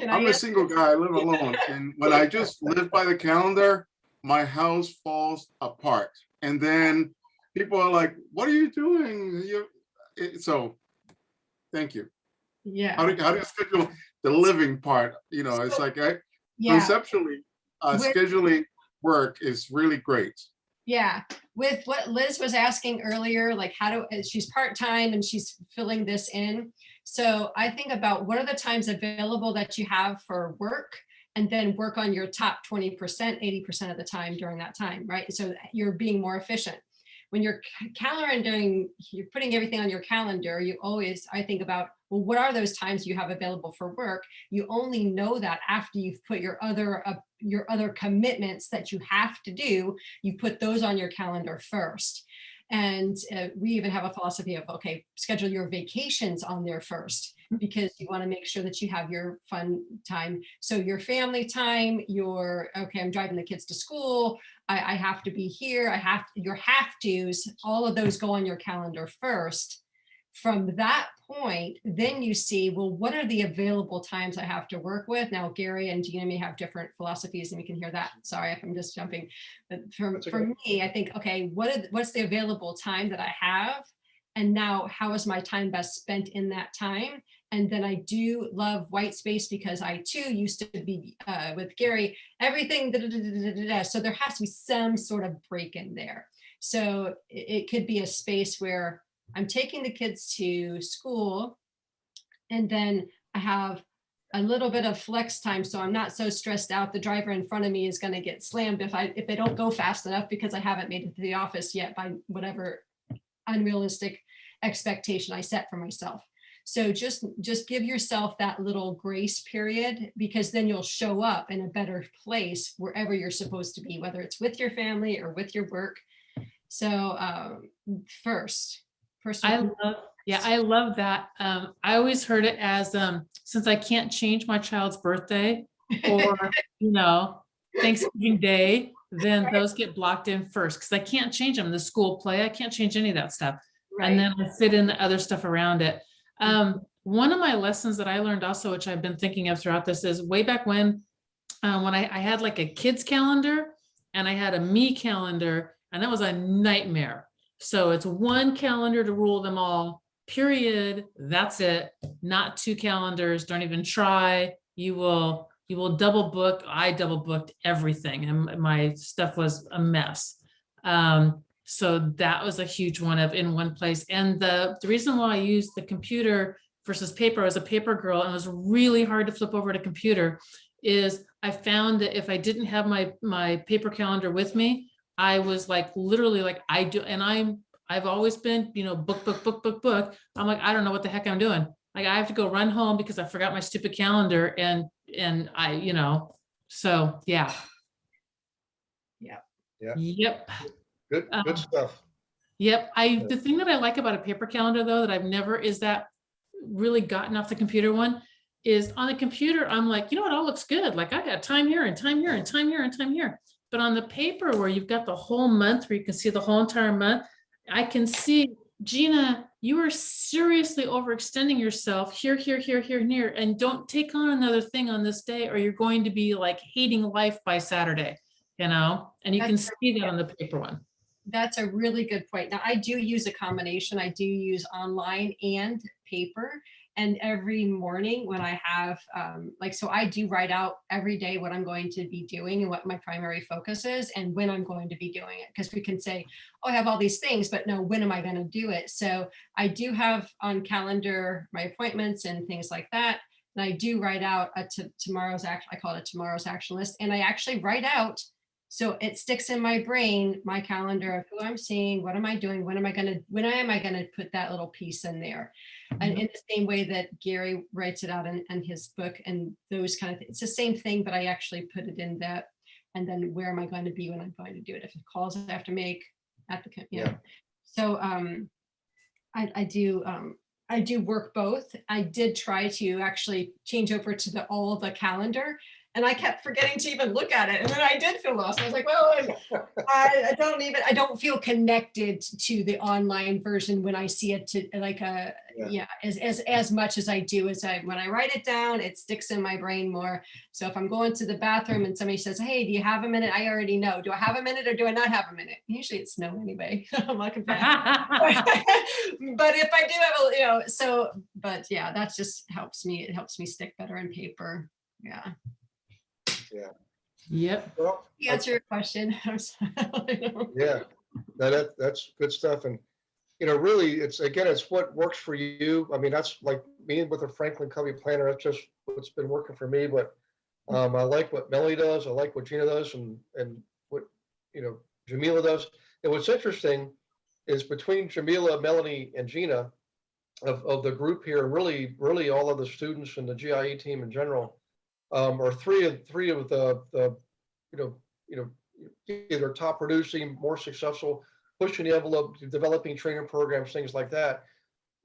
I'm a single guy, I live alone. And when I just live by the calendar, my house falls apart. And then people are like, what are you doing? So thank you. Yeah. How do you schedule the living part? It's like conceptually, scheduling work is really great. Yeah. With what Liz was asking earlier, like she's part-time and she's filling this in. So I think about what are the times available that you have for work, and then work on your top 20%, 80% of the time during that time, right? So you're being more efficient. When you're calendaring, you're putting everything on your calendar, I think about, well, what are those times you have available for work? You only know that after you've put your other commitments that you have to do, you put those on your calendar first. And we even have a philosophy of, okay, schedule your vacations on there first, because you want to make sure that you have your fun time. So your family time, okay, I'm driving the kids to school. I have to be here. Your have to's, all of those go on your calendar first. From that point, then you see, well, what are the available times I have to work with? Now, Gary and Gina may have different philosophies, and we can hear that. Sorry if I'm just jumping. But for me, I think, okay, what's the available time that I have? And now how is my time best spent in that time? And then I do love white space, because I too used to be with Gary, everything, so there has to be some sort of break in there. So it could be a space where I'm taking the kids to school, and then I have a little bit of flex time, so I'm not so stressed out. The driver in front of me is going to get slammed if they don't go fast enough, because I haven't made it to the office yet by whatever unrealistic expectation I set for myself. So just give yourself that little grace period, because then you'll show up in a better place wherever you're supposed to be, whether it's with your family or with your work. So first. I love that. I always heard it as, since I can't change my child's birthday or, Thanksgiving Day, then those get blocked in first, because I can't change them. The school play, I can't change any of that stuff. Right. And then I fit in the other stuff around it. One of my lessons that I learned also, which I've been thinking of throughout this, is way back when I had like a kid's calendar and I had a me calendar, and that was a nightmare. So it's one calendar to rule them all, period. That's it. Not two calendars. Don't even try. You will double book. I double booked everything, and my stuff was a mess. So that was a huge one of in one place. And the reason why I used the computer versus paper, I was a paper girl, and it was really hard to flip over to computer, is I found that if I didn't have my paper calendar with me, I was like, literally like I do. And I've always been, book. I'm like, I don't know what the heck I'm doing. Like I have to go run home because I forgot my stupid calendar, and I, so yeah. Yeah. Yeah. Yep. Good stuff. Yep. The thing that I like about a paper calendar, though, that I've never is that really gotten off the computer one, is on the computer, I'm like, it all looks good. Like I got time here and time here and time here and time here. But on the paper where you've got the whole month, where you can see the whole entire month, I can see, Gina, you are seriously overextending yourself here, and here, and don't take on another thing on this day, or you're going to be like hating life by Saturday, and you can see that on the paper one. That's a really good point. Now, I do use a combination. I do use online and paper. And every morning when I have, so I do write out every day what I'm going to be doing and what my primary focus is and when I'm going to be doing it. Because we can say, oh, I have all these things, but no, when am I going to do it? So I do have on calendar my appointments and things like that. And I do write out tomorrow's action. I call it a tomorrow's action list. And I actually write out, so it sticks in my brain, my calendar of who I'm seeing, what am I doing, when am I going to put that little piece in there? And in the same way that Gary writes it out in his book and those kind of things, it's the same thing, but I actually put it in that. And then where am I going to be when I'm going to do it? If it calls I have to make at the, Yeah. So I do work both. I did try to actually change over to all the calendar, and I kept forgetting to even look at it. And then I did feel lost. I was like, well, I don't feel connected to the online version when I see it as much as I do when I write it down, it sticks in my brain more. So if I'm going to the bathroom and somebody says, hey, do you have a minute? I already know. Do I have a minute or do I not have a minute? Usually it's no anyway. I'm not bad. But if I do have but yeah, that just helps me. It helps me stick better in paper. Yeah. Yeah. Yep. Well, Answer your question. yeah, that's good stuff. And, really it's what works for you. I mean, that's like me with a Franklin Covey planner. That's just what's been working for me. But I like what Melanie does. I like what Gina does and what, Jamila does. And what's interesting is between Jamila, Melanie, and Gina of the group here, really all of the students and the GIA team in general, are three of the either top producing, more successful, pushing the envelope, developing training programs, things like that.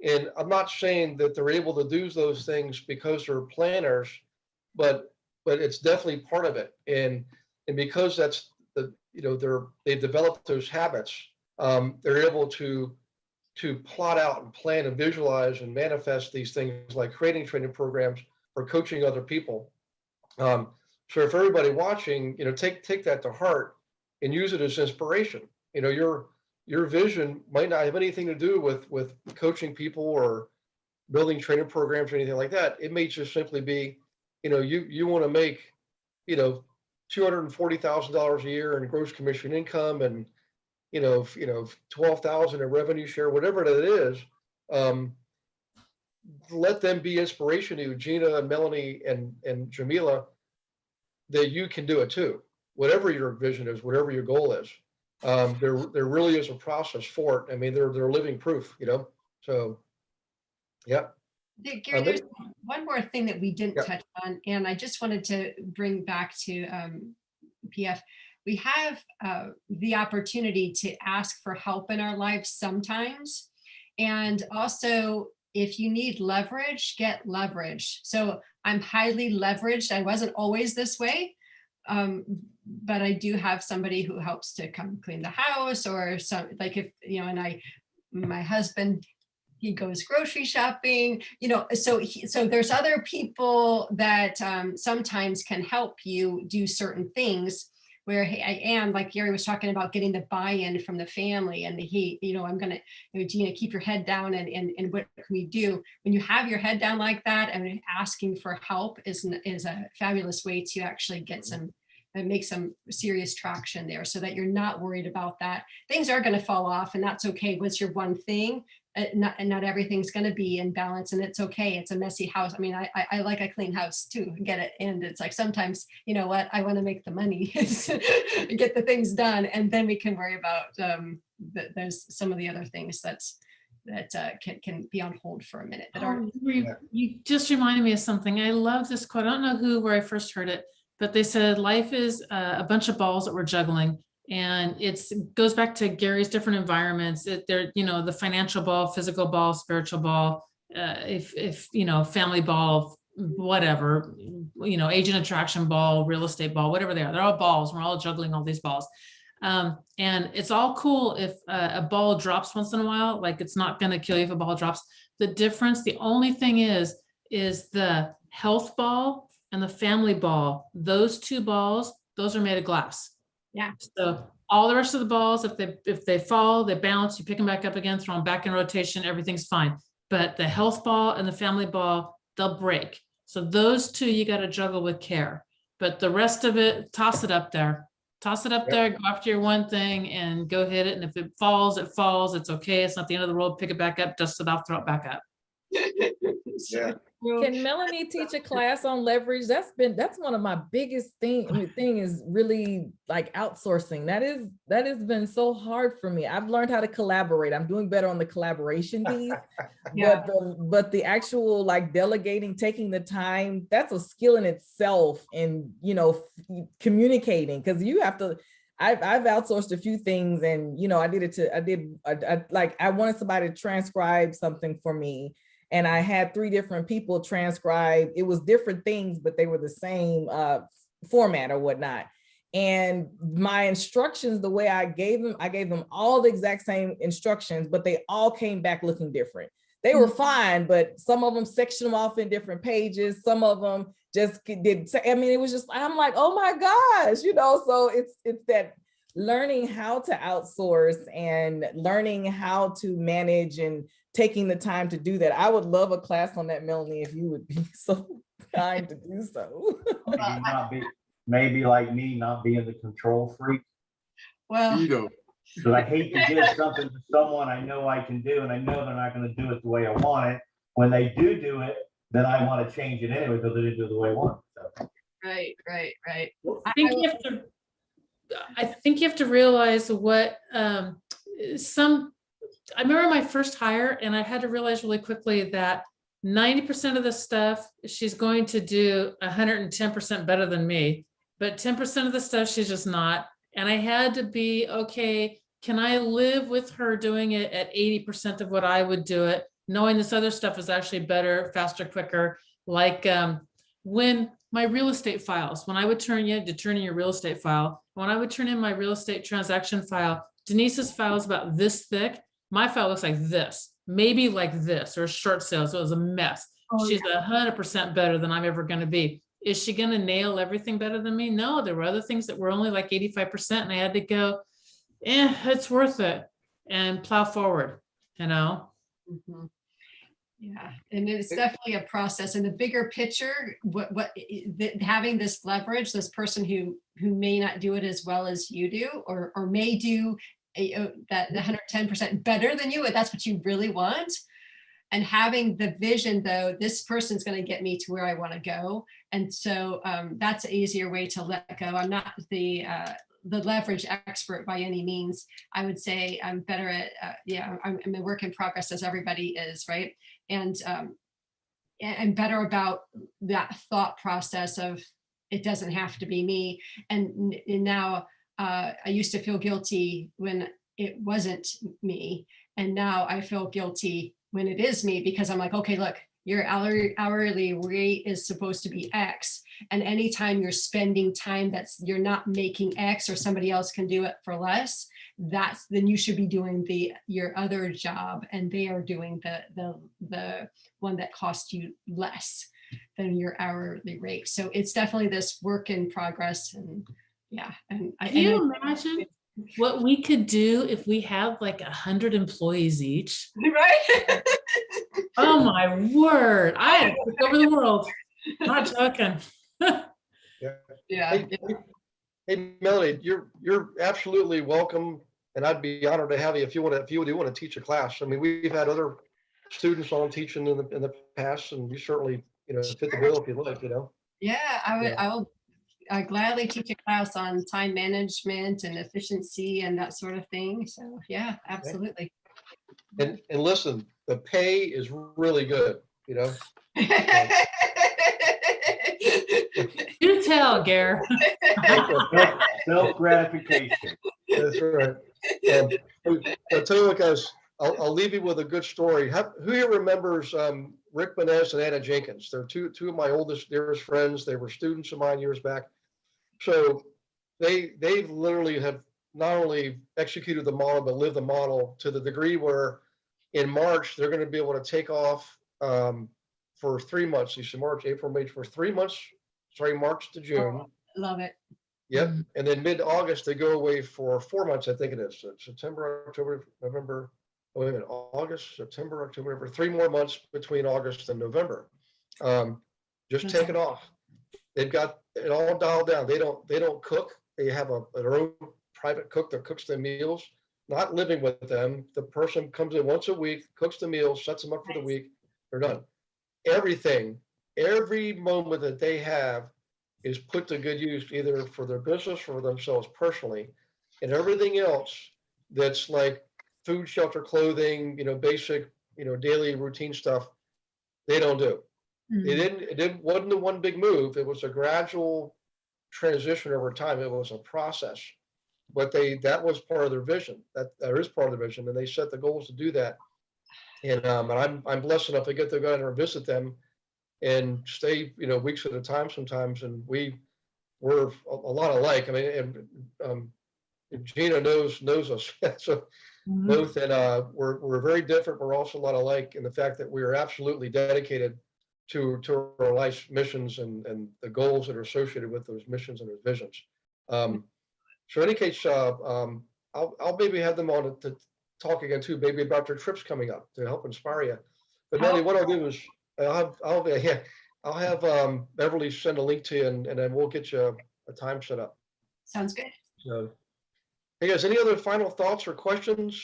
And I'm not saying that they're able to do those things because they're planners, but it's definitely part of it. And because that's they've developed those habits, they're able to plot out and plan and visualize and manifest these things like creating training programs or coaching other people. So if everybody watching, take that to heart and use it as inspiration. Your vision might not have anything to do with coaching people or building training programs or anything like that. It may just simply be, you want to make, $240,000 a year in gross commission income and, 12,000 in revenue share, whatever that is. Let them be inspiration to you, Gina and Melanie and Jamila, that you can do it too. Whatever your vision is, whatever your goal is, there really is a process for it. I mean, they're living proof, So, yeah. Gary, there's one more thing that we didn't Yeah. touch on, and I just wanted to bring back to PF. We have the opportunity to ask for help in our lives sometimes. And also, if you need leverage, get leverage. So I'm highly leveraged. I wasn't always this way, but I do have somebody who helps to come clean the house, or some, like, if, and my husband, he goes grocery shopping, so there's other people that sometimes can help you do certain things where I am, like Gary was talking about, getting the buy-in from the family, and I'm gonna, Gina, keep your head down, and what can we do? When you have your head down like that, and asking for help is a fabulous way to actually get some, make some serious traction there, so that you're not worried about that. Things are gonna fall off, and that's okay. What's your one thing? Not everything's going to be in balance, and it's okay. It's a messy house. I mean, I like a clean house too, get it. And it's like, sometimes, what, I want to make the money, get the things done, and then we can worry about there's some of the other things that can be on hold for a minute. That aren't. You just reminded me of something. I love this quote. I don't know where I first heard it, but they said life is a bunch of balls that we're juggling. And it goes back to Gary's different environments. They're, the financial ball, physical ball, spiritual ball, if family ball, whatever, agent attraction ball, real estate ball, whatever they are. They're all balls. We're all juggling all these balls. And it's all cool if a ball drops once in a while. Like, it's not going to kill you if a ball drops. The difference, the only thing is the health ball and the family ball. Those two balls, those are made of glass. Yeah. So all the rest of the balls, if they fall, they bounce, you pick them back up again, throw them back in rotation, everything's fine. But the health ball and the family ball, they'll break. So those two, you got to juggle with care. But the rest of it, toss it up there. Toss it up there, go after your one thing and go hit it. And if it falls, it falls. It's okay. It's not the end of the world. Pick it back up, dust it off, throw it back up. Yeah. Can Melanie teach a class on leverage? That's one of my biggest thing is really like outsourcing. That has been so hard for me. I've learned how to collaborate. I'm doing better on the collaboration piece. Yeah. But the actual like delegating, taking the time, that's a skill in itself. And communicating, because you have to. I've outsourced a few things, and I wanted somebody to transcribe something for me. And I had 3 different people transcribe. It was different things, but they were the same format or whatnot. And my instructions, the way I gave them all the exact same instructions, but they all came back looking different. They were fine, but some of them sectioned them off in different pages. Some of them just did. I mean, it was just, I'm like, oh my gosh, so it's that learning how to outsource and learning how to manage and taking the time to do that. I would love a class on that, Melanie, if you would be so kind to do so. Maybe like me, not being the control freak. Well, Because I hate to give something to someone I know I can do, and I know they're not going to do it the way I want it. When they do it, then I want to change it anyway because they didn't do it the way I want it. So. right. I think you have to realize what I remember my first hire, and I had to realize really quickly that 90% of the stuff she's going to do 110% better than me, but 10% of the stuff she's just not. And I had to be okay can I live with her doing it at 80% of what I would do it, knowing this other stuff is actually better, faster, quicker, like when my real estate files, when I would turn in your real estate file, when I would turn in my real estate transaction file, Denise's file is about this thick. My file looks like this, maybe like this, or short sales. So it was a mess. Oh, She's 100% better than I'm ever going to be. Is she going to nail everything better than me? No, there were other things that were only like 85%, and I had to go, it's worth it, and plow forward, you know? Mhm. Yeah, and it's definitely a process. And the bigger picture, having this leverage, this person who may not do it as well as you do, or may do that 110% better than you, and that's what you really want. And having the vision, though, this person's going to get me to where I want to go. And so that's an easier way to let go. I'm not the leverage expert by any means. I would say I'm better at, I'm a work in progress, as everybody is, right? And better about that thought process of it doesn't have to be me. And now I used to feel guilty when it wasn't me. And now I feel guilty when it is me, because I'm like, okay, look, your hourly rate is supposed to be X. And anytime you're spending time you're not making X, or somebody else can do it for less, then you should be doing your other job, and they are doing the one that costs you less than your hourly rate. So it's definitely this work in progress. And yeah, and Can you imagine what we could do if we have like 100 employees each? right? Oh my word! I took over the world. Not joking. Yeah. Hey, Melody, you're absolutely welcome, and I'd be honored to have you if you do want to teach a class. I mean, we've had other students on teaching in the past, and you certainly fit the bill if you'd like. Yeah, I will gladly teach a class on time management and efficiency and that sort of thing. So yeah, absolutely. And listen, the pay is really good. Do tell, Gare. Self gratification. That's right. I'll tell you what, guys, I'll leave you with a good story. Who here remembers Rick Benes and Anna Jenkins? They're two of my oldest, dearest friends. They were students of mine years back. So they've literally have not only executed the model, but lived the model to the degree where in March, they're going to be able to take off for 3 months. You see March, April, May, for 3 months, March to June. Oh, love it. Yep. And then mid-August, they go away for 4 months, I think it is. So September, October, November, wait a minute, August, September, October, November, 3 more months between August and November. Just take it off. They've got it all dialed down. They don't cook. They have their own private cook that cooks their meals, not living with them. The person comes in once a week, cooks the meals, sets them up for the week. They're done. Everything, every moment that they have is put to good use, either for their business or for themselves personally. And everything else that's like food, shelter, clothing, basic, daily routine stuff, they don't do. It wasn't the one big move. It was a gradual transition over time. It was a process, but that was part of their vision. That is part of their vision, and they set the goals to do that. And I'm blessed enough to get to go down and visit them and stay, weeks at a time sometimes. And we're a lot alike. I mean, and Gina knows us, so both, and we're very different. We're also a lot alike in the fact that we are absolutely dedicated to our life's missions and the goals that are associated with those missions and those visions. So in any case, I'll maybe have them on to talk again too, maybe about their trips coming up to help inspire you. But Melanie, what I'll do is I'll have Beverly send a link to you, and then we'll get you a time set up. Sounds good. So, hey guys, any other final thoughts or questions?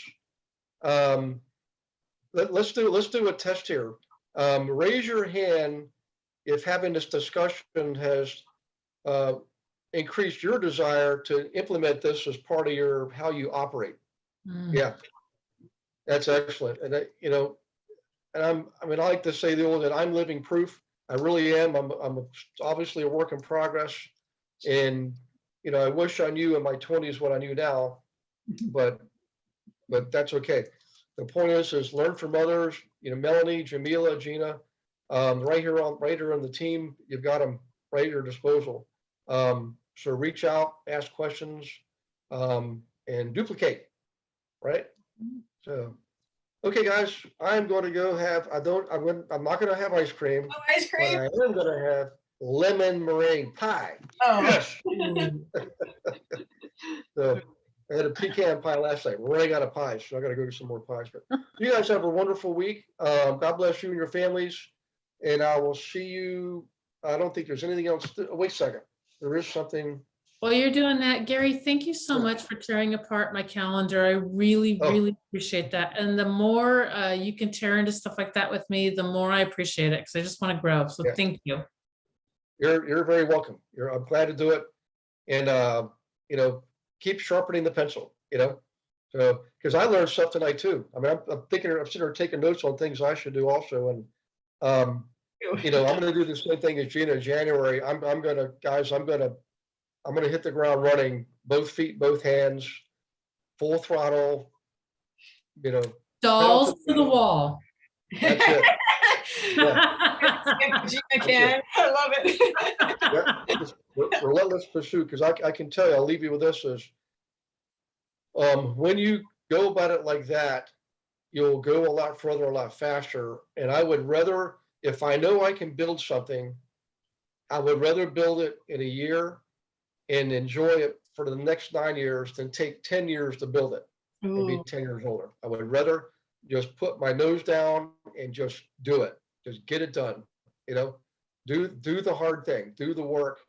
Let's do a test here. Raise your hand if having this discussion has increased your desire to implement this as part of how you operate. Yeah, that's excellent. And and I like to say that I'm living proof. I really am. I'm obviously a work in progress, and I wish I knew in my 20s what I knew now, but but that's okay. The point is learn from others, Melanie, Jamila, Gina, right here on the team, you've got them right at your disposal. So reach out, ask questions, and duplicate, right? So, okay, guys, I'm going to go have, I'm not going to have ice cream, Oh, ice but cream. I am going to have lemon meringue pie. Oh. Yes. So I had a pecan pie last night, running out of pies, so I got to go get some more pies. But you guys have a wonderful week. God bless you and your families, and I will see you. I don't think there's anything else. Wait a second. There is something. While you're doing that, Gary, thank you so Yeah. much for tearing apart my calendar. I really, Oh. really appreciate that. And the more you can tear into stuff like that with me, the more I appreciate it because I just want to grow. So Yeah. thank you. You're very welcome. I'm glad to do it, and keep sharpening the pencil. So because I learned stuff tonight too. I mean, I'm sitting there taking notes on things I should do also, and I'm going to do the same thing as Gina in January. I'm going to hit the ground running, both feet, both hands, full throttle. Dolls to the wall. That's it. Gina can. I love it. Yeah, just relentless pursuit. Because I can tell you, I'll leave you with this: is when you go about it like that, you'll go a lot further, a lot faster. And I would rather, if I know I can build something, I would rather build it in a year and enjoy it for the next 9 years than take 10 years to build it and be 10 years older. I would rather just put my nose down and just do it. Just get it done. Do the hard thing, do the work.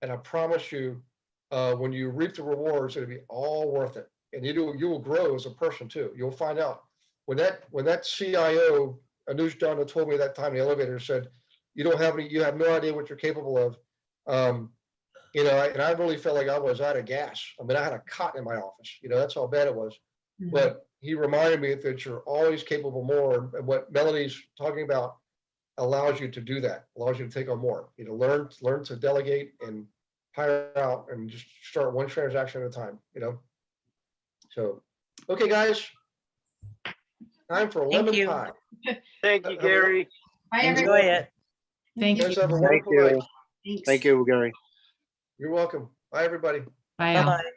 And I promise you, when you reap the rewards, it'll be all worth it. And you will grow as a person too. You'll find out when that CIO, a news Donna told me that time in the elevator, said, you have no idea what you're capable of. And I really felt like I was out of gas. I mean, I had a cot in my office, that's how bad it was. But he reminded me that you're always capable more. And what Melanie's talking about allows you to do that, allows you to take on more, learn to delegate and hire out and just start one transaction at a time, So, okay, guys, time for lemon you. pie. Thank you, Gary. Bye, Enjoy everyone. it. Thank You you. guys have a Thank wonderful you. night. Thanks. Thank you, Gary. You're welcome. Bye, everybody. Bye. Al. Bye-bye.